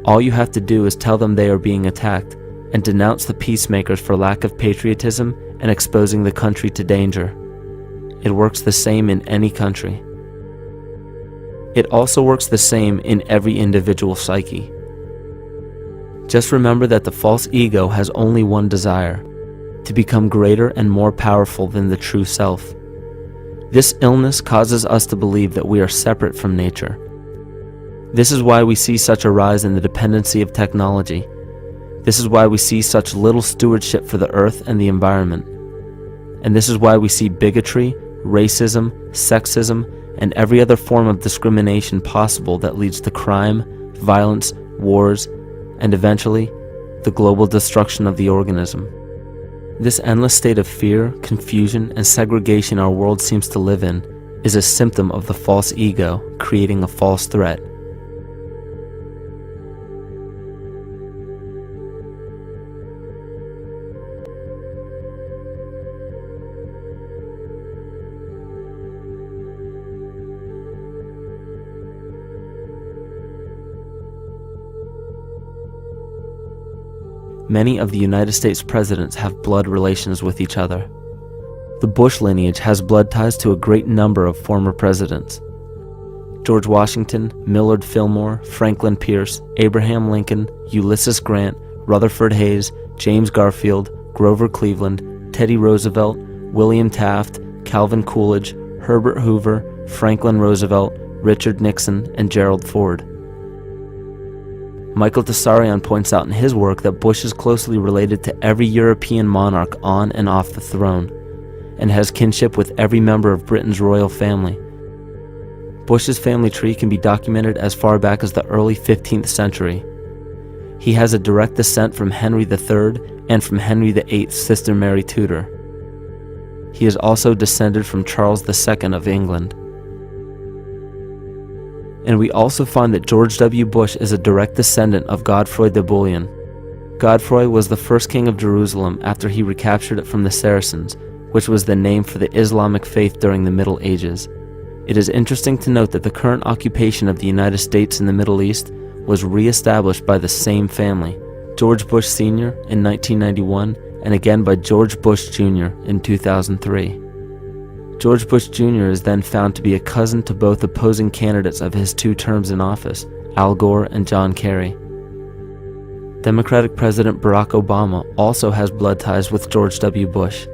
All you have to do is tell them they are being attacked and denounce the peacemakers for lack of patriotism and exposing the country to danger. It works the same in any country. It also works the same in every individual psyche. Just remember that the false ego has only one desire: to become greater and more powerful than the true self. This illness causes us to believe that we are separate from nature. This is why we see such a rise in the dependency of technology. This is why we see such little stewardship for the earth and the environment. And this is why we see bigotry, racism, sexism, and every other form of discrimination possible that leads to crime, violence, wars, and eventually, the global destruction of the organism. This endless state of fear, confusion, and segregation our world seems to live in is a symptom of the false ego creating a false threat. many of the United States presidents have blood relations with each other. The Bush lineage has blood ties to a great number of former presidents. George Washington, Millard Fillmore, Franklin Pierce, Abraham Lincoln, Ulysses Grant, Rutherford Hayes, James Garfield, Grover Cleveland, Teddy Roosevelt, William Taft, Calvin Coolidge, Herbert Hoover, Franklin Roosevelt, Richard Nixon, and Gerald Ford. Michael Tessarion points out in his work that Bush is closely related to every European monarch on and off the throne, and has kinship with every member of Britain's royal family. Bush's family tree can be documented as far back as the early 15th century. He has a direct descent from Henry III and from Henry VIII's sister Mary Tudor. He is also descended from Charles II of England. And we also find that George W. Bush is a direct descendant of Godfrey de Bouillon. Godfrey was the first king of Jerusalem after he recaptured it from the Saracens, which was the name for the Islamic faith during the Middle Ages. It is interesting to note that the current occupation of the United States in the Middle East was re-established by the same family, George Bush Sr. in 1991, and again by George Bush Jr. in 2003. George Bush Jr. is then found to be a cousin to both opposing candidates of his 2 terms in office, Al Gore and John Kerry. Democratic President Barack Obama also has blood ties with George W. Bush,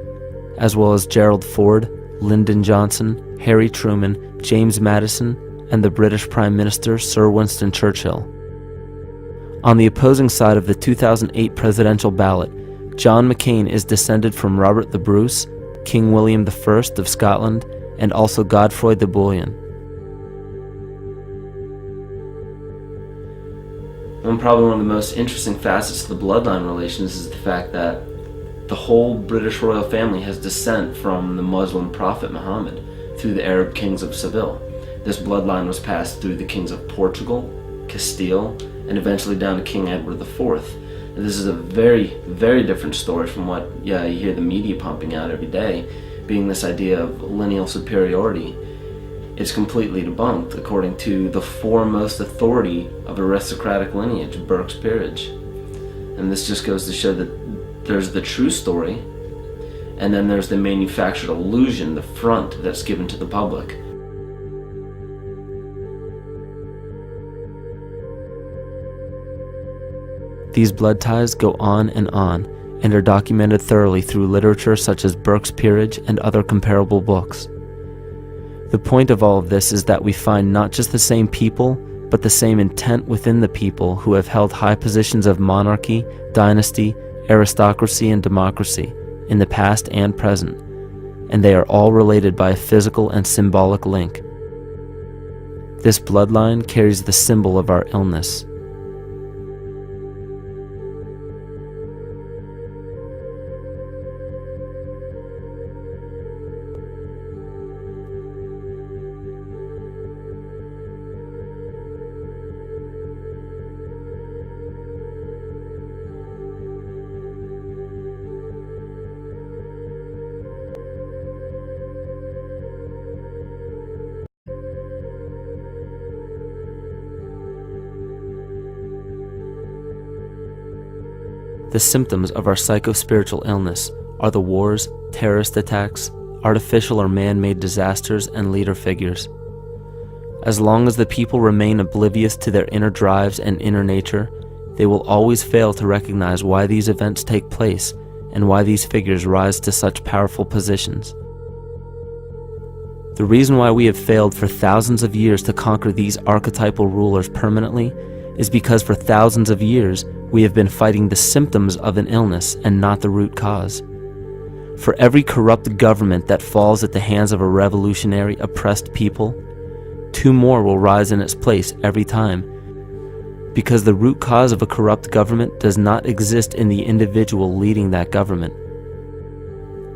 as well as Gerald Ford, Lyndon Johnson, Harry Truman, James Madison, and the British Prime Minister Sir Winston Churchill. On the opposing side of the 2008 presidential ballot, John McCain is descended from Robert the Bruce, King William I of Scotland, and also Godfrey de Bouillon. Probably one of the most interesting facets of the bloodline relations is the fact that the whole British royal family has descent from the Muslim prophet Muhammad through the Arab kings of Seville. This bloodline was passed through the kings of Portugal, Castile, and eventually down to King Edward IV. And this is a very, very different story from what you hear the media pumping out every day, being this idea of lineal superiority. It's completely debunked according to the foremost authority of aristocratic lineage, Burke's Peerage. And this just goes to show that there's the true story, and then there's the manufactured illusion, the front that's given to the public. These blood ties go on and are documented thoroughly through literature such as Burke's Peerage and other comparable books. The point of all of this is that we find not just the same people, but the same intent within the people who have held high positions of monarchy, dynasty, aristocracy, and democracy in the past and present, and they are all related by a physical and symbolic link. This bloodline carries the symbol of our illness. The symptoms of our psycho-spiritual illness are the wars, terrorist attacks, artificial or man-made disasters, and leader figures. As long as the people remain oblivious to their inner drives and inner nature, they will always fail to recognize why these events take place and why these figures rise to such powerful positions. The reason why we have failed for thousands of years to conquer these archetypal rulers permanently is because for thousands of years we have been fighting the symptoms of an illness and not the root cause. For every corrupt government that falls at the hands of a revolutionary, oppressed people, 2 more will rise in its place every time, because the root cause of a corrupt government does not exist in the individual leading that government.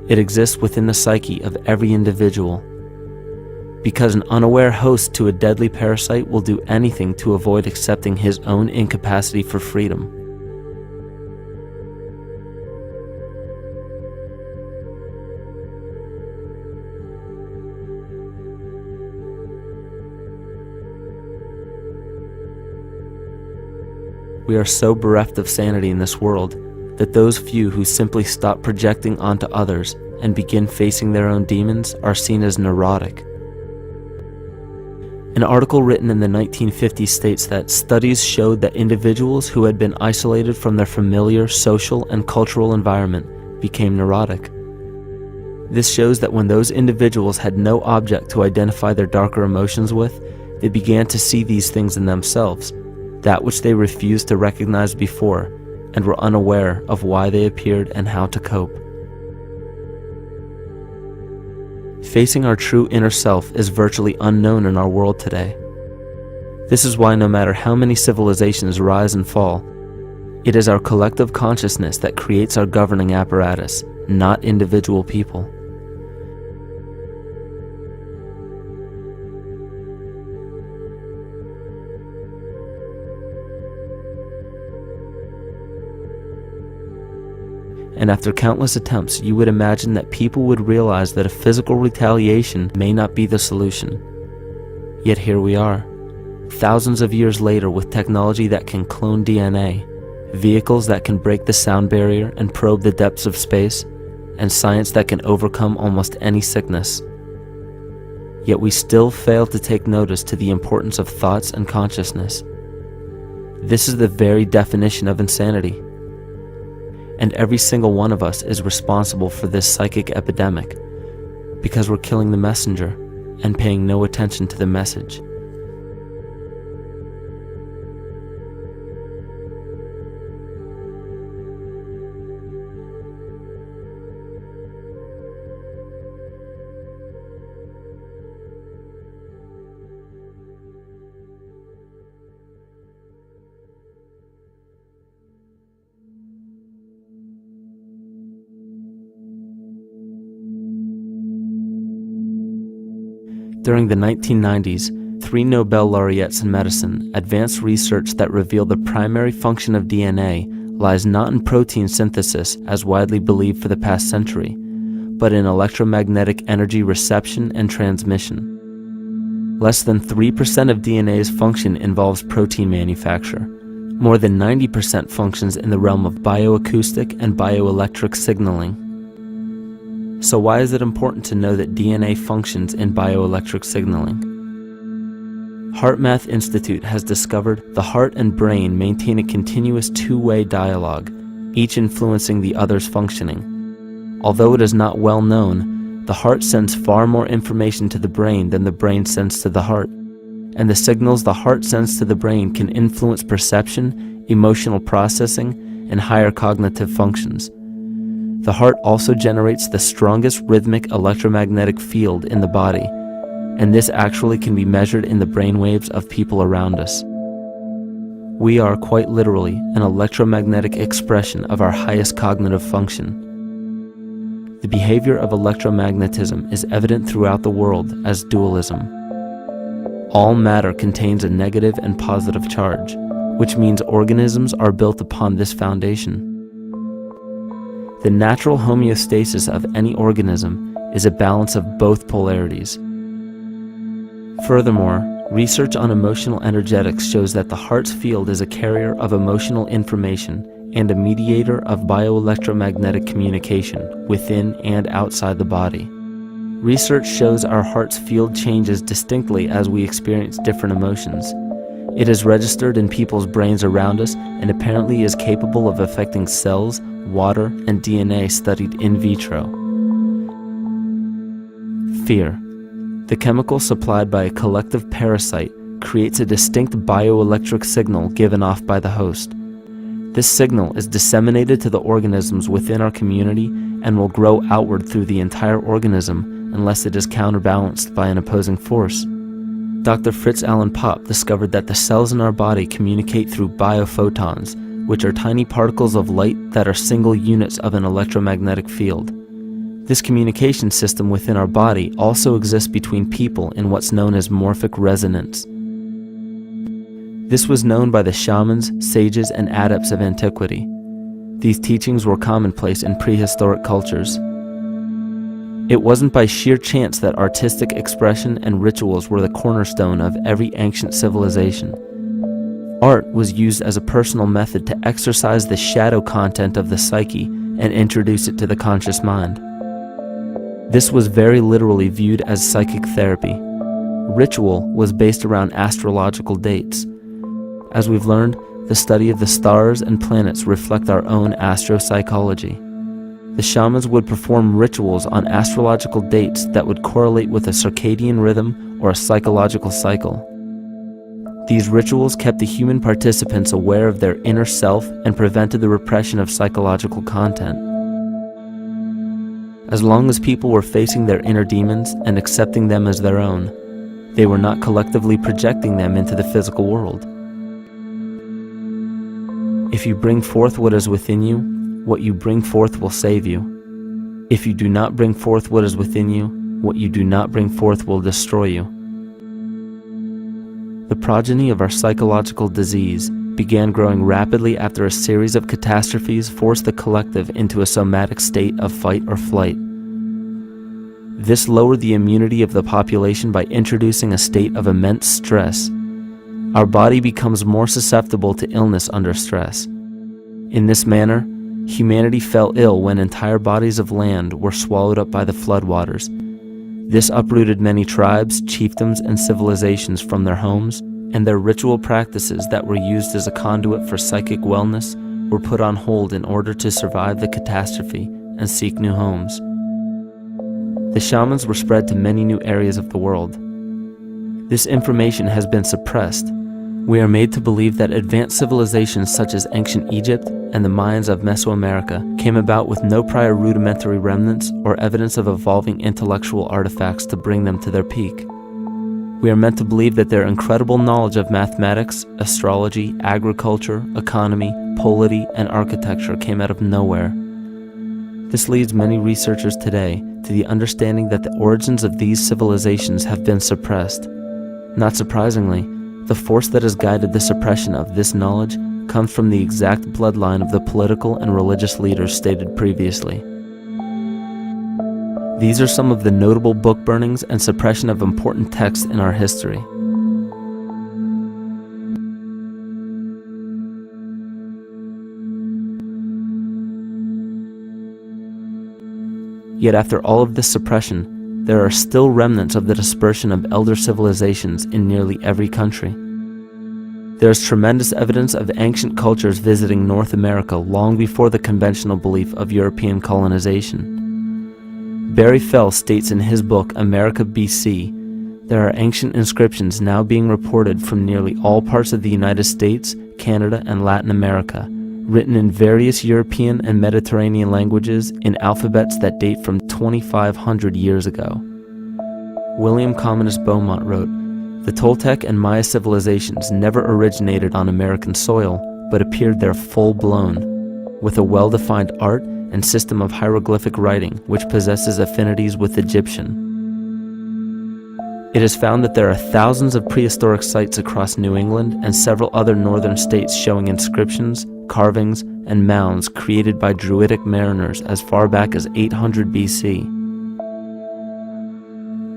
It exists within the psyche of every individual, because an unaware host to a deadly parasite will do anything to avoid accepting his own incapacity for freedom. We are so bereft of sanity in this world that those few who simply stop projecting onto others and begin facing their own demons are seen as neurotic. An article written in the 1950s states that studies showed that individuals who had been isolated from their familiar social and cultural environment became neurotic. This shows that when those individuals had no object to identify their darker emotions with, they began to see these things in themselves, that which they refused to recognize before, and were unaware of why they appeared and how to cope. Facing our true inner self is virtually unknown in our world today. This is why no matter how many civilizations rise and fall, it is our collective consciousness that creates our governing apparatus, not individual people. And after countless attempts, you would imagine that people would realize that a physical retaliation may not be the solution. Yet here we are, thousands of years later, with technology that can clone DNA, vehicles that can break the sound barrier and probe the depths of space, and science that can overcome almost any sickness. Yet we still fail to take notice to the importance of thoughts and consciousness. This is the very definition of insanity. And every single one of us is responsible for this psychic epidemic because we're killing the messenger and paying no attention to the message. During the 1990s, 3 Nobel laureates in medicine advanced research that revealed the primary function of DNA lies not in protein synthesis as widely believed for the past century, but in electromagnetic energy reception and transmission. Less than 3% of DNA's function involves protein manufacture. More than 90% functions in the realm of bioacoustic and bioelectric signaling. So why is it important to know that DNA functions in bioelectric signaling? HeartMath Institute has discovered the heart and brain maintain a continuous two-way dialogue, each influencing the other's functioning. Although it is not well known, the heart sends far more information to the brain than the brain sends to the heart, and the signals the heart sends to the brain can influence perception, emotional processing, and higher cognitive functions. The heart also generates the strongest rhythmic electromagnetic field in the body, and this actually can be measured in the brainwaves of people around us. We are quite literally an electromagnetic expression of our highest cognitive function. The behavior of electromagnetism is evident throughout the world as dualism. All matter contains a negative and positive charge, which means organisms are built upon this foundation. The natural homeostasis of any organism is a balance of both polarities. Furthermore, research on emotional energetics shows that the heart's field is a carrier of emotional information and a mediator of bioelectromagnetic communication within and outside the body. Research shows our heart's field changes distinctly as we experience different emotions. It is registered in people's brains around us and apparently is capable of affecting cells, water, and DNA studied in vitro. Fear. The chemical supplied by a collective parasite creates a distinct bioelectric signal given off by the host. This signal is disseminated to the organisms within our community and will grow outward through the entire organism unless it is counterbalanced by an opposing force. Dr. Fritz Alan Popp discovered that the cells in our body communicate through biophotons, which are tiny particles of light that are single units of an electromagnetic field. This communication system within our body also exists between people in what's known as morphic resonance. This was known by the shamans, sages, and adepts of antiquity. These teachings were commonplace in prehistoric cultures. It wasn't by sheer chance that artistic expression and rituals were the cornerstone of every ancient civilization. Art was used as a personal method to exercise the shadow content of the psyche and introduce it to the conscious mind. This was very literally viewed as psychic therapy. Ritual was based around astrological dates. As we've learned, the study of the stars and planets reflect our own astropsychology. The shamans would perform rituals on astrological dates that would correlate with a circadian rhythm or a psychological cycle. These rituals kept the human participants aware of their inner self and prevented the repression of psychological content. As long as people were facing their inner demons and accepting them as their own, they were not collectively projecting them into the physical world. If you bring forth what is within you, what you bring forth will save you. If you do not bring forth what is within you, what you do not bring forth will destroy you. The progeny of our psychological disease began growing rapidly after a series of catastrophes forced the collective into a somatic state of fight or flight. This lowered the immunity of the population by introducing a state of immense stress. Our body becomes more susceptible to illness under stress. In this manner, humanity fell ill when entire bodies of land were swallowed up by the floodwaters. This uprooted many tribes, chiefdoms, and civilizations from their homes, and their ritual practices that were used as a conduit for psychic wellness were put on hold in order to survive the catastrophe and seek new homes. The shamans were spread to many new areas of the world. This information has been suppressed. We are made to believe that advanced civilizations such as ancient Egypt and the Mayans of Mesoamerica came about with no prior rudimentary remnants or evidence of evolving intellectual artifacts to bring them to their peak. We are meant to believe that their incredible knowledge of mathematics, astrology, agriculture, economy, polity, and architecture came out of nowhere. This leads many researchers today to the understanding that the origins of these civilizations have been suppressed. Not surprisingly, the force that has guided the suppression of this knowledge comes from the exact bloodline of the political and religious leaders stated previously. These are some of the notable book burnings and suppression of important texts in our history. Yet after all of this suppression, there are still remnants of the dispersion of elder civilizations in nearly every country. There is tremendous evidence of ancient cultures visiting North America long before the conventional belief of European colonization. Barry Fell states in his book America BC, there are ancient inscriptions now being reported from nearly all parts of the United States, Canada, and Latin America, written in various European and Mediterranean languages in alphabets that date from 2,500 years ago. William Commonus Beaumont wrote, "The Toltec and Maya civilizations never originated on American soil, but appeared there full-blown, with a well-defined art and system of hieroglyphic writing which possesses affinities with Egyptian." It is found that there are thousands of prehistoric sites across New England and several other northern states showing inscriptions, carvings, and mounds created by Druidic mariners as far back as 800 BC.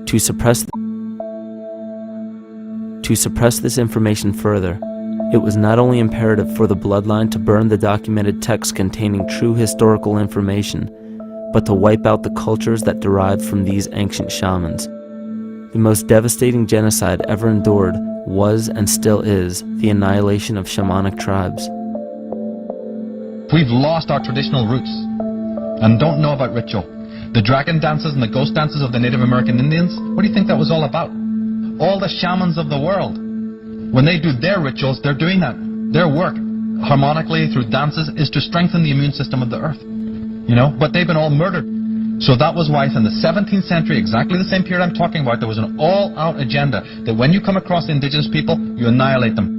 To suppress this information further, it was not only imperative for the bloodline to burn the documented texts containing true historical information, but to wipe out the cultures that derived from these ancient shamans. The most devastating genocide ever endured was and still is the annihilation of shamanic tribes. We've lost our traditional roots and don't know about ritual. The dragon dances and the ghost dances of the Native American Indians, what do you think that was all about? All the shamans of the world, when they do their rituals, they're doing that. Their work, harmonically through dances, is to strengthen the immune system of the earth. But they've been all murdered. So that was why in the 17th century, exactly the same period I'm talking about, there was an all-out agenda that when you come across indigenous people, you annihilate them.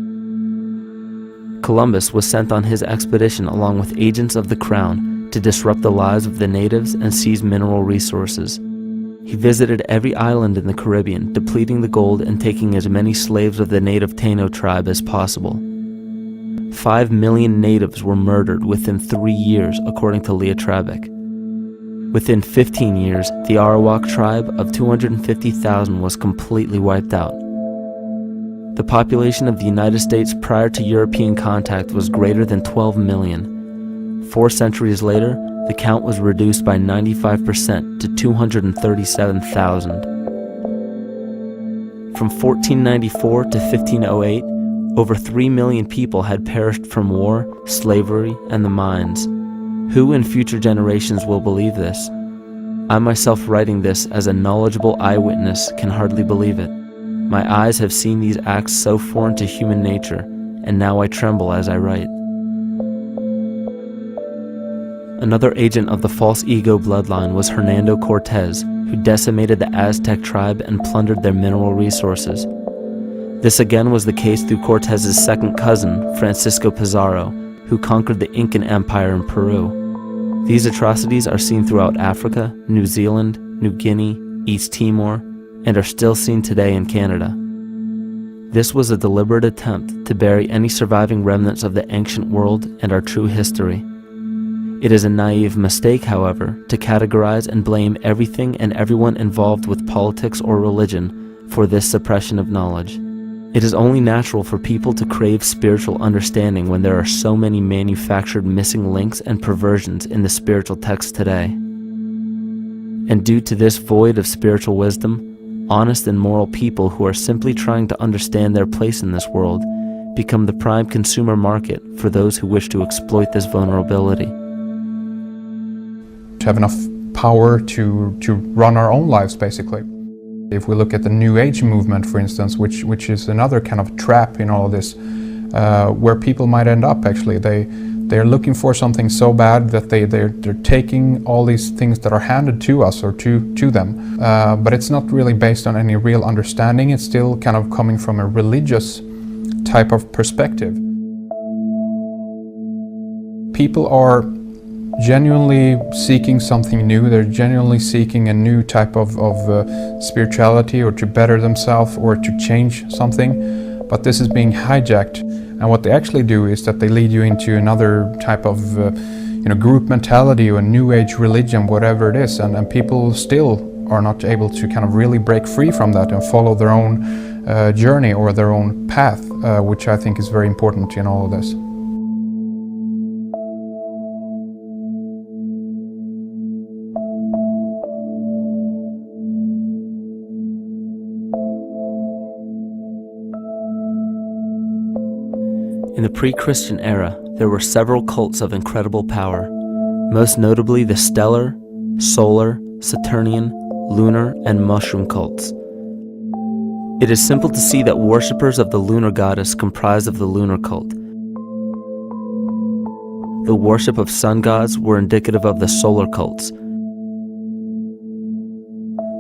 Columbus was sent on his expedition along with agents of the crown to disrupt the lives of the natives and seize mineral resources. He visited every island in the Caribbean, depleting the gold and taking as many slaves of the native Taino tribe as possible. 5 million natives were murdered within 3 years, according to Leah Trabeck. Within 15 years, the Arawak tribe of 250,000 was completely wiped out. The population of the United States prior to European contact was greater than 12 million. 4 centuries later, the count was reduced by 95% to 237,000. From 1494 to 1508, over 3 million people had perished from war, slavery, and the mines. Who in future generations will believe this? I myself, writing this as a knowledgeable eyewitness, can hardly believe it. My eyes have seen these acts so foreign to human nature, and now I tremble as I write. Another agent of the false ego bloodline was Hernando Cortés, who decimated the Aztec tribe and plundered their mineral resources. This again was the case through Cortés's second cousin, Francisco Pizarro, who conquered the Incan Empire in Peru. These atrocities are seen throughout Africa, New Zealand, New Guinea, East Timor, and are still seen today in Canada. This was a deliberate attempt to bury any surviving remnants of the ancient world and our true history. It is a naive mistake, however, to categorize and blame everything and everyone involved with politics or religion for this suppression of knowledge. It is only natural for people to crave spiritual understanding when there are so many manufactured missing links and perversions in the spiritual text today. And due to this void of spiritual wisdom, honest and moral people who are simply trying to understand their place in this world become the prime consumer market for those who wish to exploit this vulnerability. To have enough power to run our own lives, basically. If we look at the New Age movement, for instance, which is another kind of trap in all this, where people might end up actually. They're looking for something so bad that they're taking all these things that are handed to us or to them. But it's not really based on any real understanding. It's still kind of coming from a religious type of perspective. People are genuinely seeking something new. They're genuinely seeking a new type of spirituality, or to better themselves, or to change something. But this is being hijacked, and what they actually do is that they lead you into another type of group mentality or a new age religion, whatever it is, and people still are not able to kind of really break free from that and follow their own journey or their own path, which I think is very important in all of this. In the pre-Christian era, there were several cults of incredible power, most notably the stellar, solar, Saturnian, lunar, and mushroom cults. It is simple to see that worshippers of the lunar goddess comprised of the lunar cult. The worship of sun gods were indicative of the solar cults.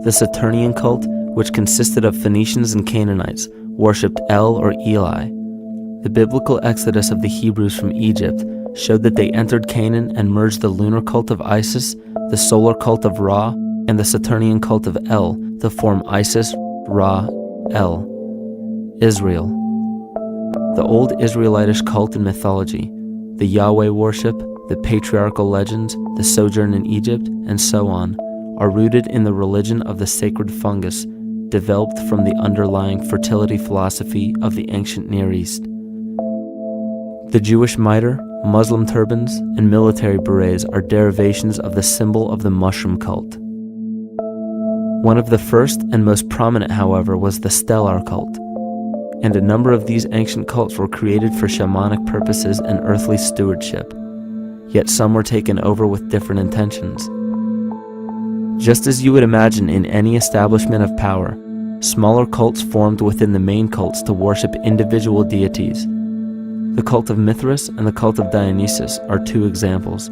The Saturnian cult, which consisted of Phoenicians and Canaanites, worshipped El or Eli. The biblical exodus of the Hebrews from Egypt showed that they entered Canaan and merged the lunar cult of Isis, the solar cult of Ra, and the Saturnian cult of El to form Isis, Ra, El. Israel. The old Israelitish cult and mythology, the Yahweh worship, the patriarchal legends, the sojourn in Egypt, and so on, are rooted in the religion of the sacred fungus, developed from the underlying fertility philosophy of the ancient Near East. The Jewish mitre, Muslim turbans, and military berets are derivations of the symbol of the mushroom cult. One of the first and most prominent, however, was the stellar cult, and a number of these ancient cults were created for shamanic purposes and earthly stewardship, yet some were taken over with different intentions. Just as you would imagine in any establishment of power, smaller cults formed within the main cults to worship individual deities. The cult of Mithras and the cult of Dionysus are 2 examples.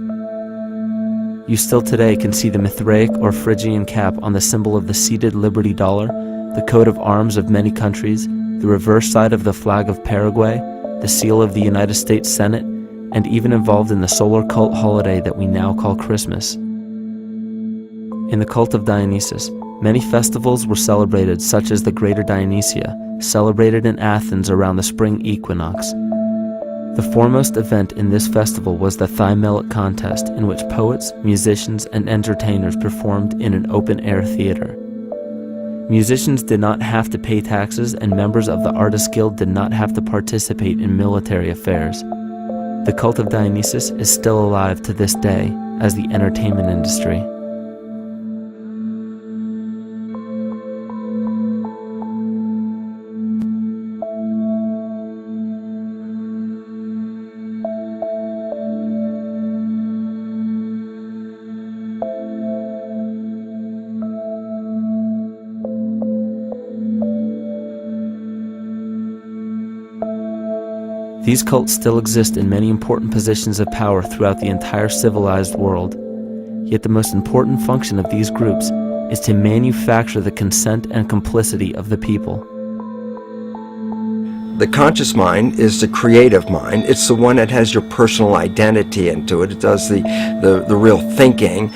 You still today can see the Mithraic or Phrygian cap on the symbol of the seated Liberty Dollar, the coat of arms of many countries, the reverse side of the flag of Paraguay, the seal of the United States Senate, and even involved in the solar cult holiday that we now call Christmas. In the cult of Dionysus, many festivals were celebrated, such as the Greater Dionysia, celebrated in Athens around the spring equinox. The foremost event in this festival was the Thymelic contest, in which poets, musicians, and entertainers performed in an open-air theater. Musicians did not have to pay taxes, and members of the Artists Guild did not have to participate in military affairs. The cult of Dionysus is still alive to this day as the entertainment industry. These cults still exist in many important positions of power throughout the entire civilized world. Yet the most important function of these groups is to manufacture the consent and complicity of the people. The conscious mind is the creative mind. It's the one that has your personal identity into it. It does the real thinking.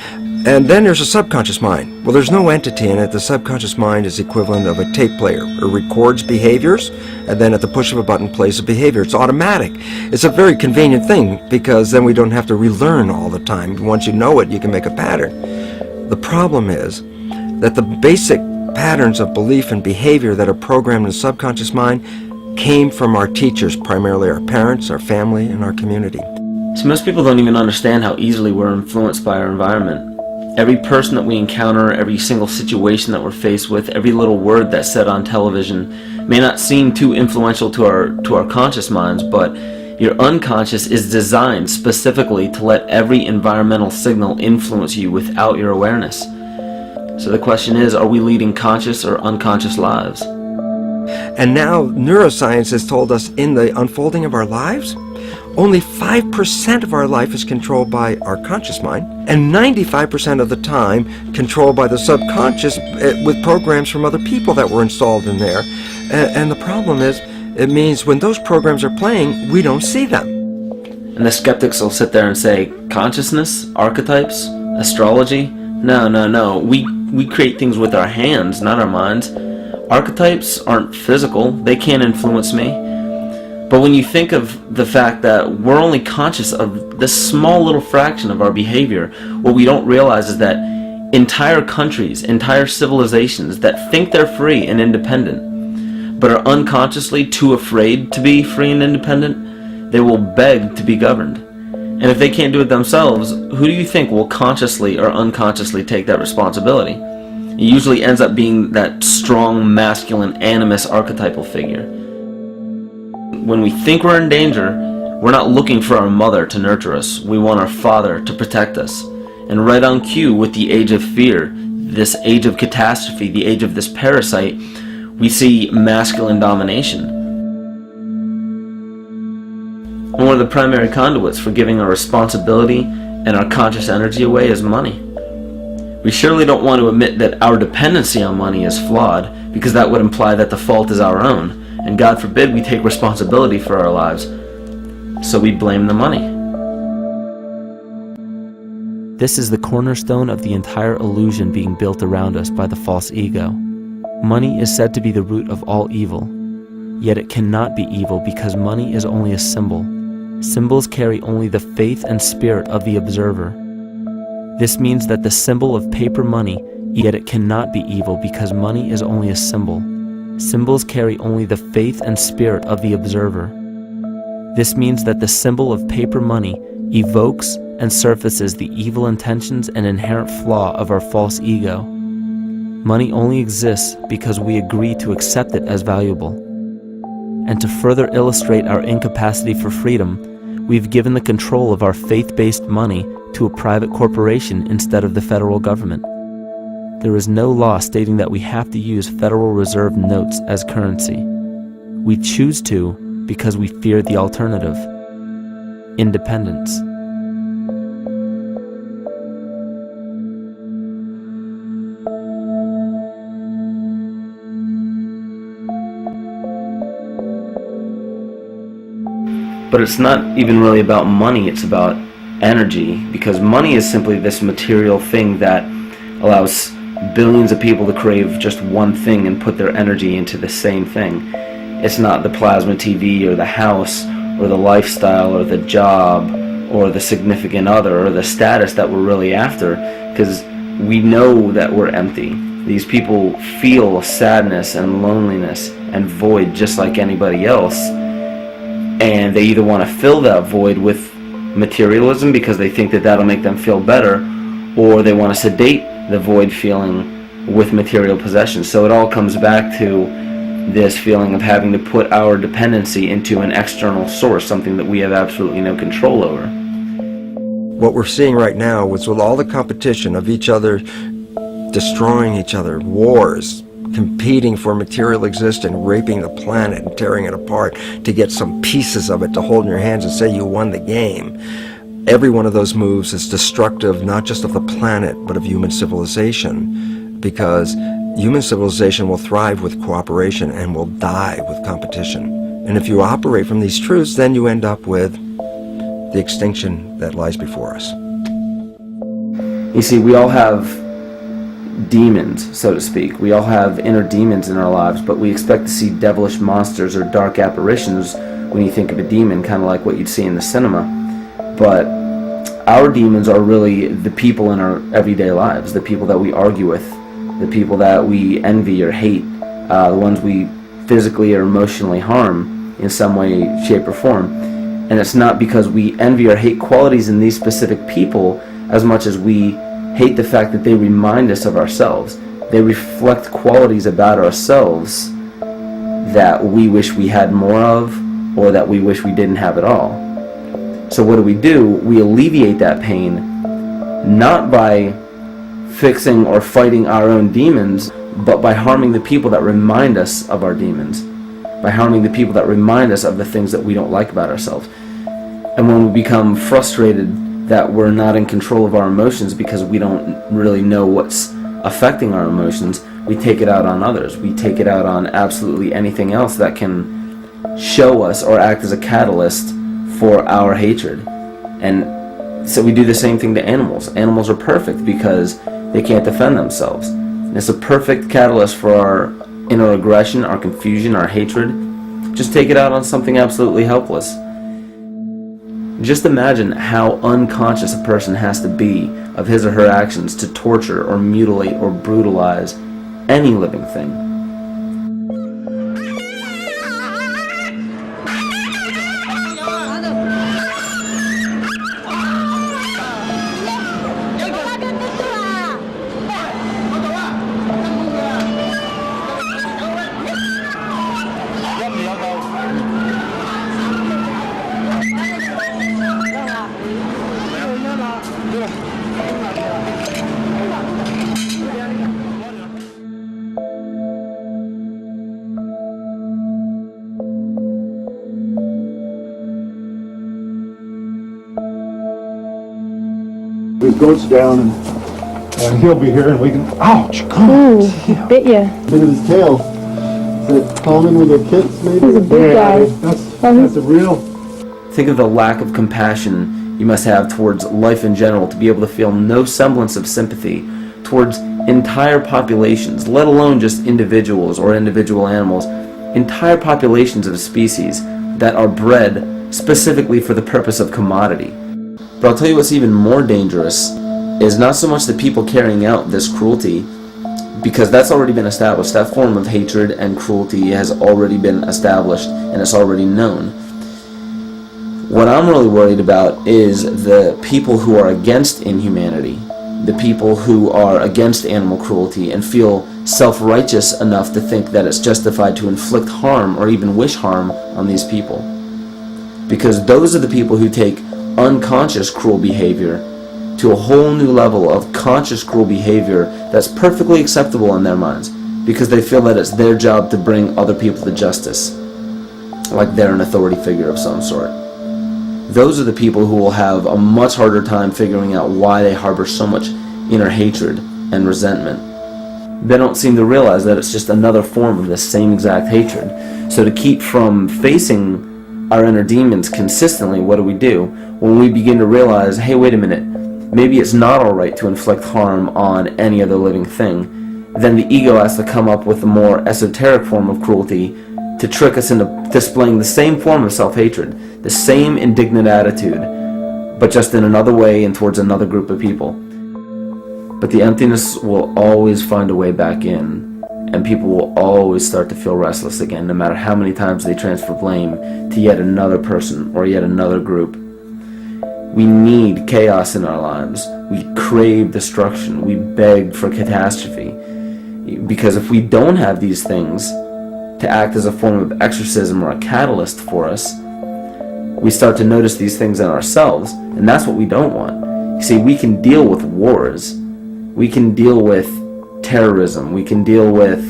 And then there's a subconscious mind. Well, there's no entity in it. The subconscious mind is the equivalent of a tape player. It records behaviors, and then at the push of a button plays a behavior. It's automatic. It's a very convenient thing, because then we don't have to relearn all the time. Once you know it, you can make a pattern. The problem is that the basic patterns of belief and behavior that are programmed in the subconscious mind came from our teachers, primarily our parents, our family, and our community. So most people don't even understand how easily we're influenced by our environment. Every person that we encounter, every single situation that we're faced with, every little word that's said on television may not seem too influential to our conscious minds, but your unconscious is designed specifically to let every environmental signal influence you without your awareness. So the question is, are we leading conscious or unconscious lives? And now neuroscience has told us in the unfolding of our lives, only 5% of our life is controlled by our conscious mind, and 95% of the time controlled by the subconscious with programs from other people that were installed in there. And the problem is, it means when those programs are playing, we don't see them. And the skeptics will sit there and say, consciousness, archetypes, astrology? No. We create things with our hands, not our minds. Archetypes aren't physical. They can't influence me. But when you think of the fact that we're only conscious of this small little fraction of our behavior, what we don't realize is that entire countries, entire civilizations that think they're free and independent, but are unconsciously too afraid to be free and independent, they will beg to be governed. And if they can't do it themselves, who do you think will consciously or unconsciously take that responsibility? It usually ends up being that strong, masculine, animus archetypal figure. When we think we're in danger, we're not looking for our mother to nurture us. We want our father to protect us. And right on cue with the age of fear, this age of catastrophe, the age of this parasite, we see masculine domination. And one of the primary conduits for giving our responsibility and our conscious energy away is money. We surely don't want to admit that our dependency on money is flawed, because that would imply that the fault is our own. And God forbid we take responsibility for our lives, so we blame the money. This is the cornerstone of the entire illusion being built around us by the false ego. Money is said to be the root of all evil, yet it cannot be evil because money is only a symbol. Symbols carry only the faith and spirit of the observer. This means that the symbol of paper money, yet it cannot be evil because money is only a symbol. Symbols carry only the faith and spirit of the observer. This means that the symbol of paper money evokes and surfaces the evil intentions and inherent flaw of our false ego. Money only exists because we agree to accept it as valuable. And to further illustrate our incapacity for freedom, we've given the control of our faith-based money to a private corporation instead of the federal government. There is no law stating that we have to use Federal Reserve notes as currency. We choose to because we fear the alternative: independence. But it's not even really about money, it's about energy, because money is simply this material thing that allows billions of people to crave just one thing and put their energy into the same thing. It's not the plasma TV or the house or the lifestyle or the job or the significant other or the status that we're really after, because we know that we're empty. These people feel sadness and loneliness and void just like anybody else, and they either want to fill that void with materialism because they think that that'll make them feel better, or they want to sedate the void feeling with material possessions. So it all comes back to this feeling of having to put our dependency into an external source, something that we have absolutely no control over. What we're seeing right now is with all the competition of each other destroying each other, wars, competing for material existence, raping the planet and tearing it apart to get some pieces of it to hold in your hands and say you won the game. Every one of those moves is destructive not just of the planet but of human civilization, because human civilization will thrive with cooperation and will die with competition. And if you operate from these truths, then you end up with the extinction that lies before us. You see, we all have demons, so to speak. We all have inner demons in our lives, but we expect to see devilish monsters or dark apparitions when you think of a demon, kind of like what you'd see in the cinema. But our demons are really the people in our everyday lives, the people that we argue with, the people that we envy or hate, the ones we physically or emotionally harm in some way, shape, or form. And it's not because we envy or hate qualities in these specific people as much as we hate the fact that they remind us of ourselves. They reflect qualities about ourselves that we wish we had more of, or that we wish we didn't have at all. So what do? We alleviate that pain, not by fixing or fighting our own demons, but by harming the people that remind us of our demons, by harming the people that remind us of the things that we don't like about ourselves. And when we become frustrated that we're not in control of our emotions because we don't really know what's affecting our emotions, we take it out on others. We take it out on absolutely anything else that can show us or act as a catalyst for our hatred. And so we do the same thing to animals. Animals are perfect because they can't defend themselves. And it's a perfect catalyst for our inner aggression, our confusion, our hatred. Just take it out on something absolutely helpless. Just imagine how unconscious a person has to be of his or her actions to torture or mutilate or brutalize any living thing. It goes down and he'll be here and we can, ouch, come on. Ooh, he bit you. Look at his tail. Is it common with your kids maybe? He's a big guy. That's a real... Think of the lack of compassion you must have towards life in general to be able to feel no semblance of sympathy towards entire populations, let alone just individuals or individual animals, entire populations of species that are bred specifically for the purpose of commodity. But I'll tell you what's even more dangerous is not so much the people carrying out this cruelty, because that's already been established. That form of hatred and cruelty has already been established and it's already known. What I'm really worried about is the people who are against inhumanity, the people who are against animal cruelty and feel self-righteous enough to think that it's justified to inflict harm or even wish harm on these people. Because those are the people who take unconscious cruel behavior to a whole new level of conscious cruel behavior that's perfectly acceptable in their minds, because they feel that it's their job to bring other people to justice, like they're an authority figure of some sort. Those are the people who will have a much harder time figuring out why they harbor so much inner hatred and resentment. They don't seem to realize that it's just another form of this same exact hatred. So to keep from facing our inner demons consistently, what do? When we begin to realize, hey, wait a minute, maybe it's not alright to inflict harm on any other living thing, then the ego has to come up with a more esoteric form of cruelty to trick us into displaying the same form of self-hatred, the same indignant attitude, but just in another way and towards another group of people. But the emptiness will always find a way back in, and people will always start to feel restless again, no matter how many times they transfer blame to yet another person or yet another group. We need chaos in our lives. We crave destruction. We beg for catastrophe. Because if we don't have these things to act as a form of exorcism or a catalyst for us, we start to notice these things in ourselves, and that's what we don't want. You see, we can deal with wars. We can deal with terrorism. We can deal with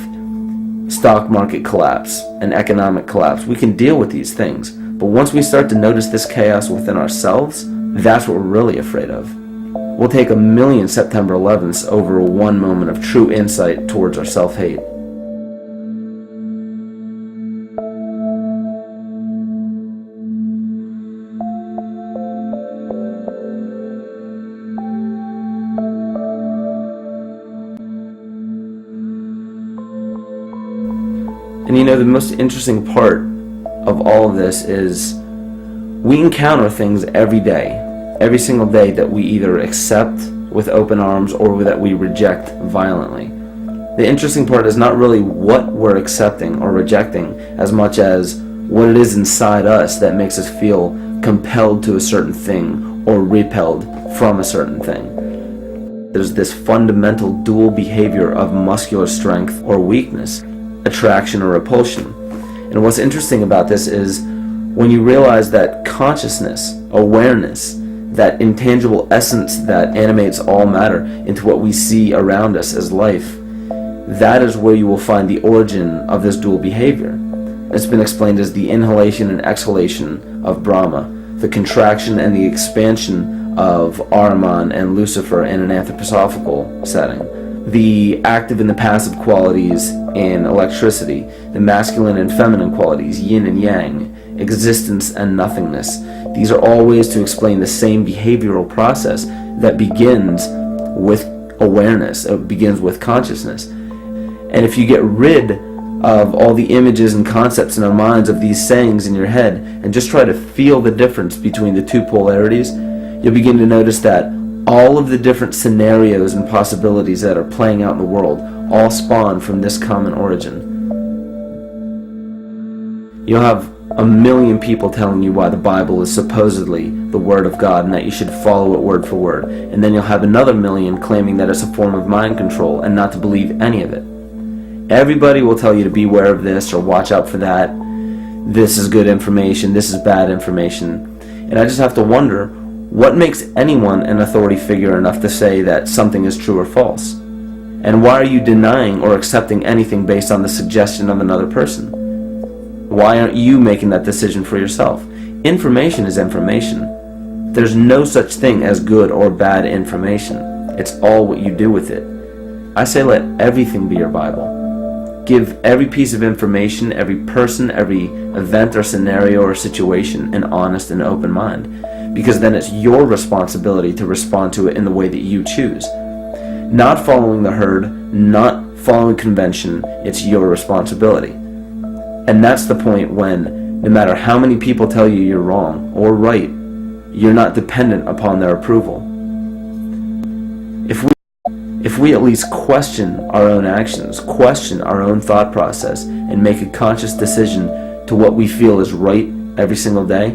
stock market collapse and economic collapse. We can deal with these things. But once we start to notice this chaos within ourselves, that's what we're really afraid of. We'll take 1,000,000 September 11ths over one moment of true insight towards our self-hate. And you know, the most interesting part of all of this is we encounter things every day, every single day, that we either accept with open arms or that we reject violently. The interesting part is not really what we're accepting or rejecting as much as what it is inside us that makes us feel compelled to a certain thing or repelled from a certain thing. There's this fundamental dual behavior of muscular strength or weakness, attraction or repulsion. And what's interesting about this is when you realize that consciousness, awareness, that intangible essence that animates all matter into what we see around us as life, that is where you will find the origin of this dual behavior. It's been explained as the inhalation and exhalation of Brahma, the contraction and the expansion of Ahriman and Lucifer in an anthroposophical setting, the active and the passive qualities in electricity, the masculine and feminine qualities, yin and yang, existence and nothingness. These are all ways to explain the same behavioral process that begins with awareness, it begins with consciousness. And if you get rid of all the images and concepts in our minds of these sayings in your head and just try to feel the difference between the two polarities, you'll begin to notice that all of the different scenarios and possibilities that are playing out in the world all spawn from this common origin. You'll have 1,000,000 people telling you why the Bible is supposedly the Word of God and that you should follow it word for word. And then you'll have another 1,000,000 claiming that it's a form of mind control and not to believe any of it. Everybody will tell you to beware of this or watch out for that. This is good information, this is bad information. And I just have to wonder, what makes anyone an authority figure enough to say that something is true or false? And why are you denying or accepting anything based on the suggestion of another person? Why aren't you making that decision for yourself? Information is information. There's no such thing as good or bad information. It's all what you do with it. I say let everything be your Bible. Give every piece of information, every person, every event or scenario or situation an honest and open mind, because then it's your responsibility to respond to it in the way that you choose. Not following the herd, not following convention, it's your responsibility. And that's the point when, no matter how many people tell you you're wrong or right, you're not dependent upon their approval. If we at least question our own actions, question our own thought process, and make a conscious decision to what we feel is right every single day,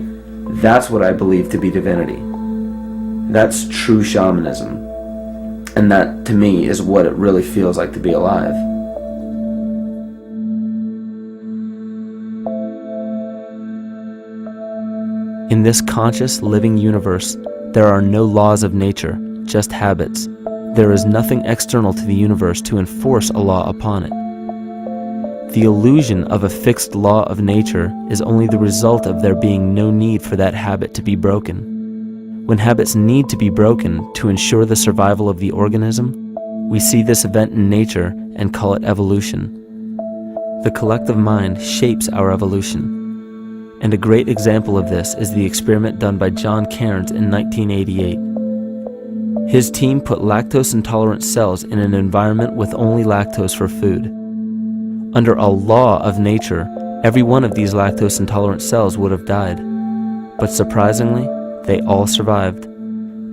that's what I believe to be divinity. That's true shamanism. And that, to me, is what it really feels like to be alive. In this conscious, living universe, there are no laws of nature, just habits. There is nothing external to the universe to enforce a law upon it. The illusion of a fixed law of nature is only the result of there being no need for that habit to be broken. When habits need to be broken to ensure the survival of the organism, we see this event in nature and call it evolution. The collective mind shapes our evolution. And a great example of this is the experiment done by John Cairns in 1988. His team put lactose-intolerant cells in an environment with only lactose for food. Under a law of nature, every one of these lactose-intolerant cells would have died. But surprisingly, they all survived.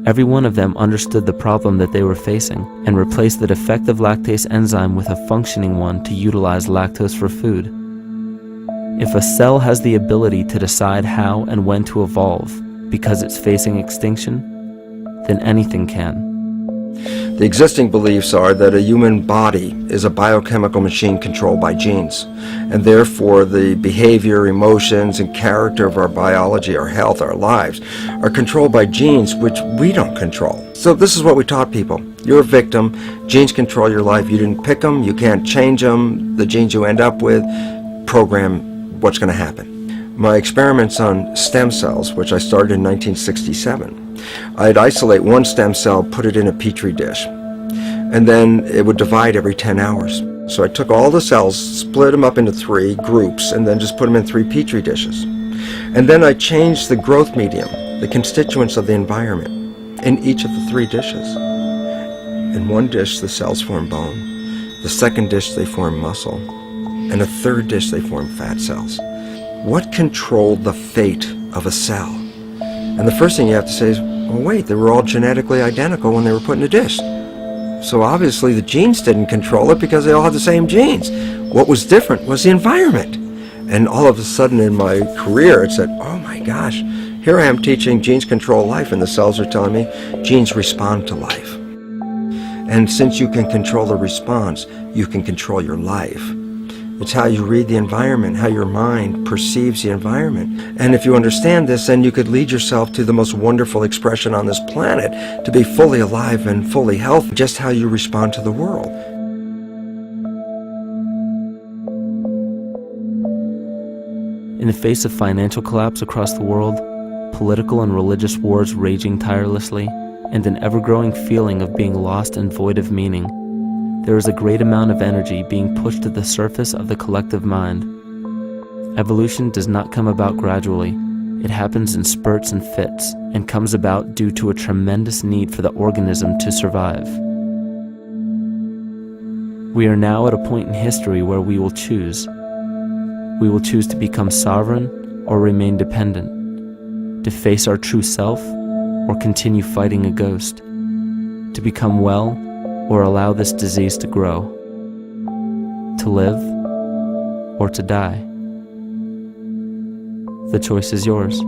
Every one of them understood the problem that they were facing and replaced the defective lactase enzyme with a functioning one to utilize lactose for food. If a cell has the ability to decide how and when to evolve because it's facing extinction, then anything can. The existing beliefs are that a human body is a biochemical machine controlled by genes, and therefore the behavior, emotions, and character of our biology, our health, our lives, are controlled by genes which we don't control. So this is what we taught people. You're a victim. Genes control your life. You didn't pick them. You can't change them. The genes you end up with program what's going to happen. My experiments on stem cells, which I started in 1967, I'd isolate one stem cell, put it in a petri dish, and then it would divide every 10 hours. So I took all the cells, split them up into 3 groups, and then just put them in 3 petri dishes. And then I changed the growth medium, the constituents of the environment, in each of the 3 dishes. In one dish, the cells form bone. The second dish, they form muscle. And a third dish, they form fat cells. What controlled the fate of a cell? And the first thing you have to say is, well, wait, they were all genetically identical when they were put in a dish. So obviously the genes didn't control it because they all had the same genes. What was different was the environment. And all of a sudden in my career, it said, oh my gosh, here I am teaching genes control life, and the cells are telling me genes respond to life. And since you can control the response, you can control your life. It's how you read the environment, how your mind perceives the environment. And if you understand this, then you could lead yourself to the most wonderful expression on this planet, to be fully alive and fully healthy, just how you respond to the world. In the face of financial collapse across the world, political and religious wars raging tirelessly, and an ever-growing feeling of being lost and void of meaning, there is a great amount of energy being pushed to the surface of the collective mind. Evolution does not come about gradually. It happens in spurts and fits, and comes about due to a tremendous need for the organism to survive. We are now at a point in history where we will choose. We will choose to become sovereign or remain dependent, to face our true self or continue fighting a ghost, to become well or allow this disease to grow, to live or to die. The choice is yours.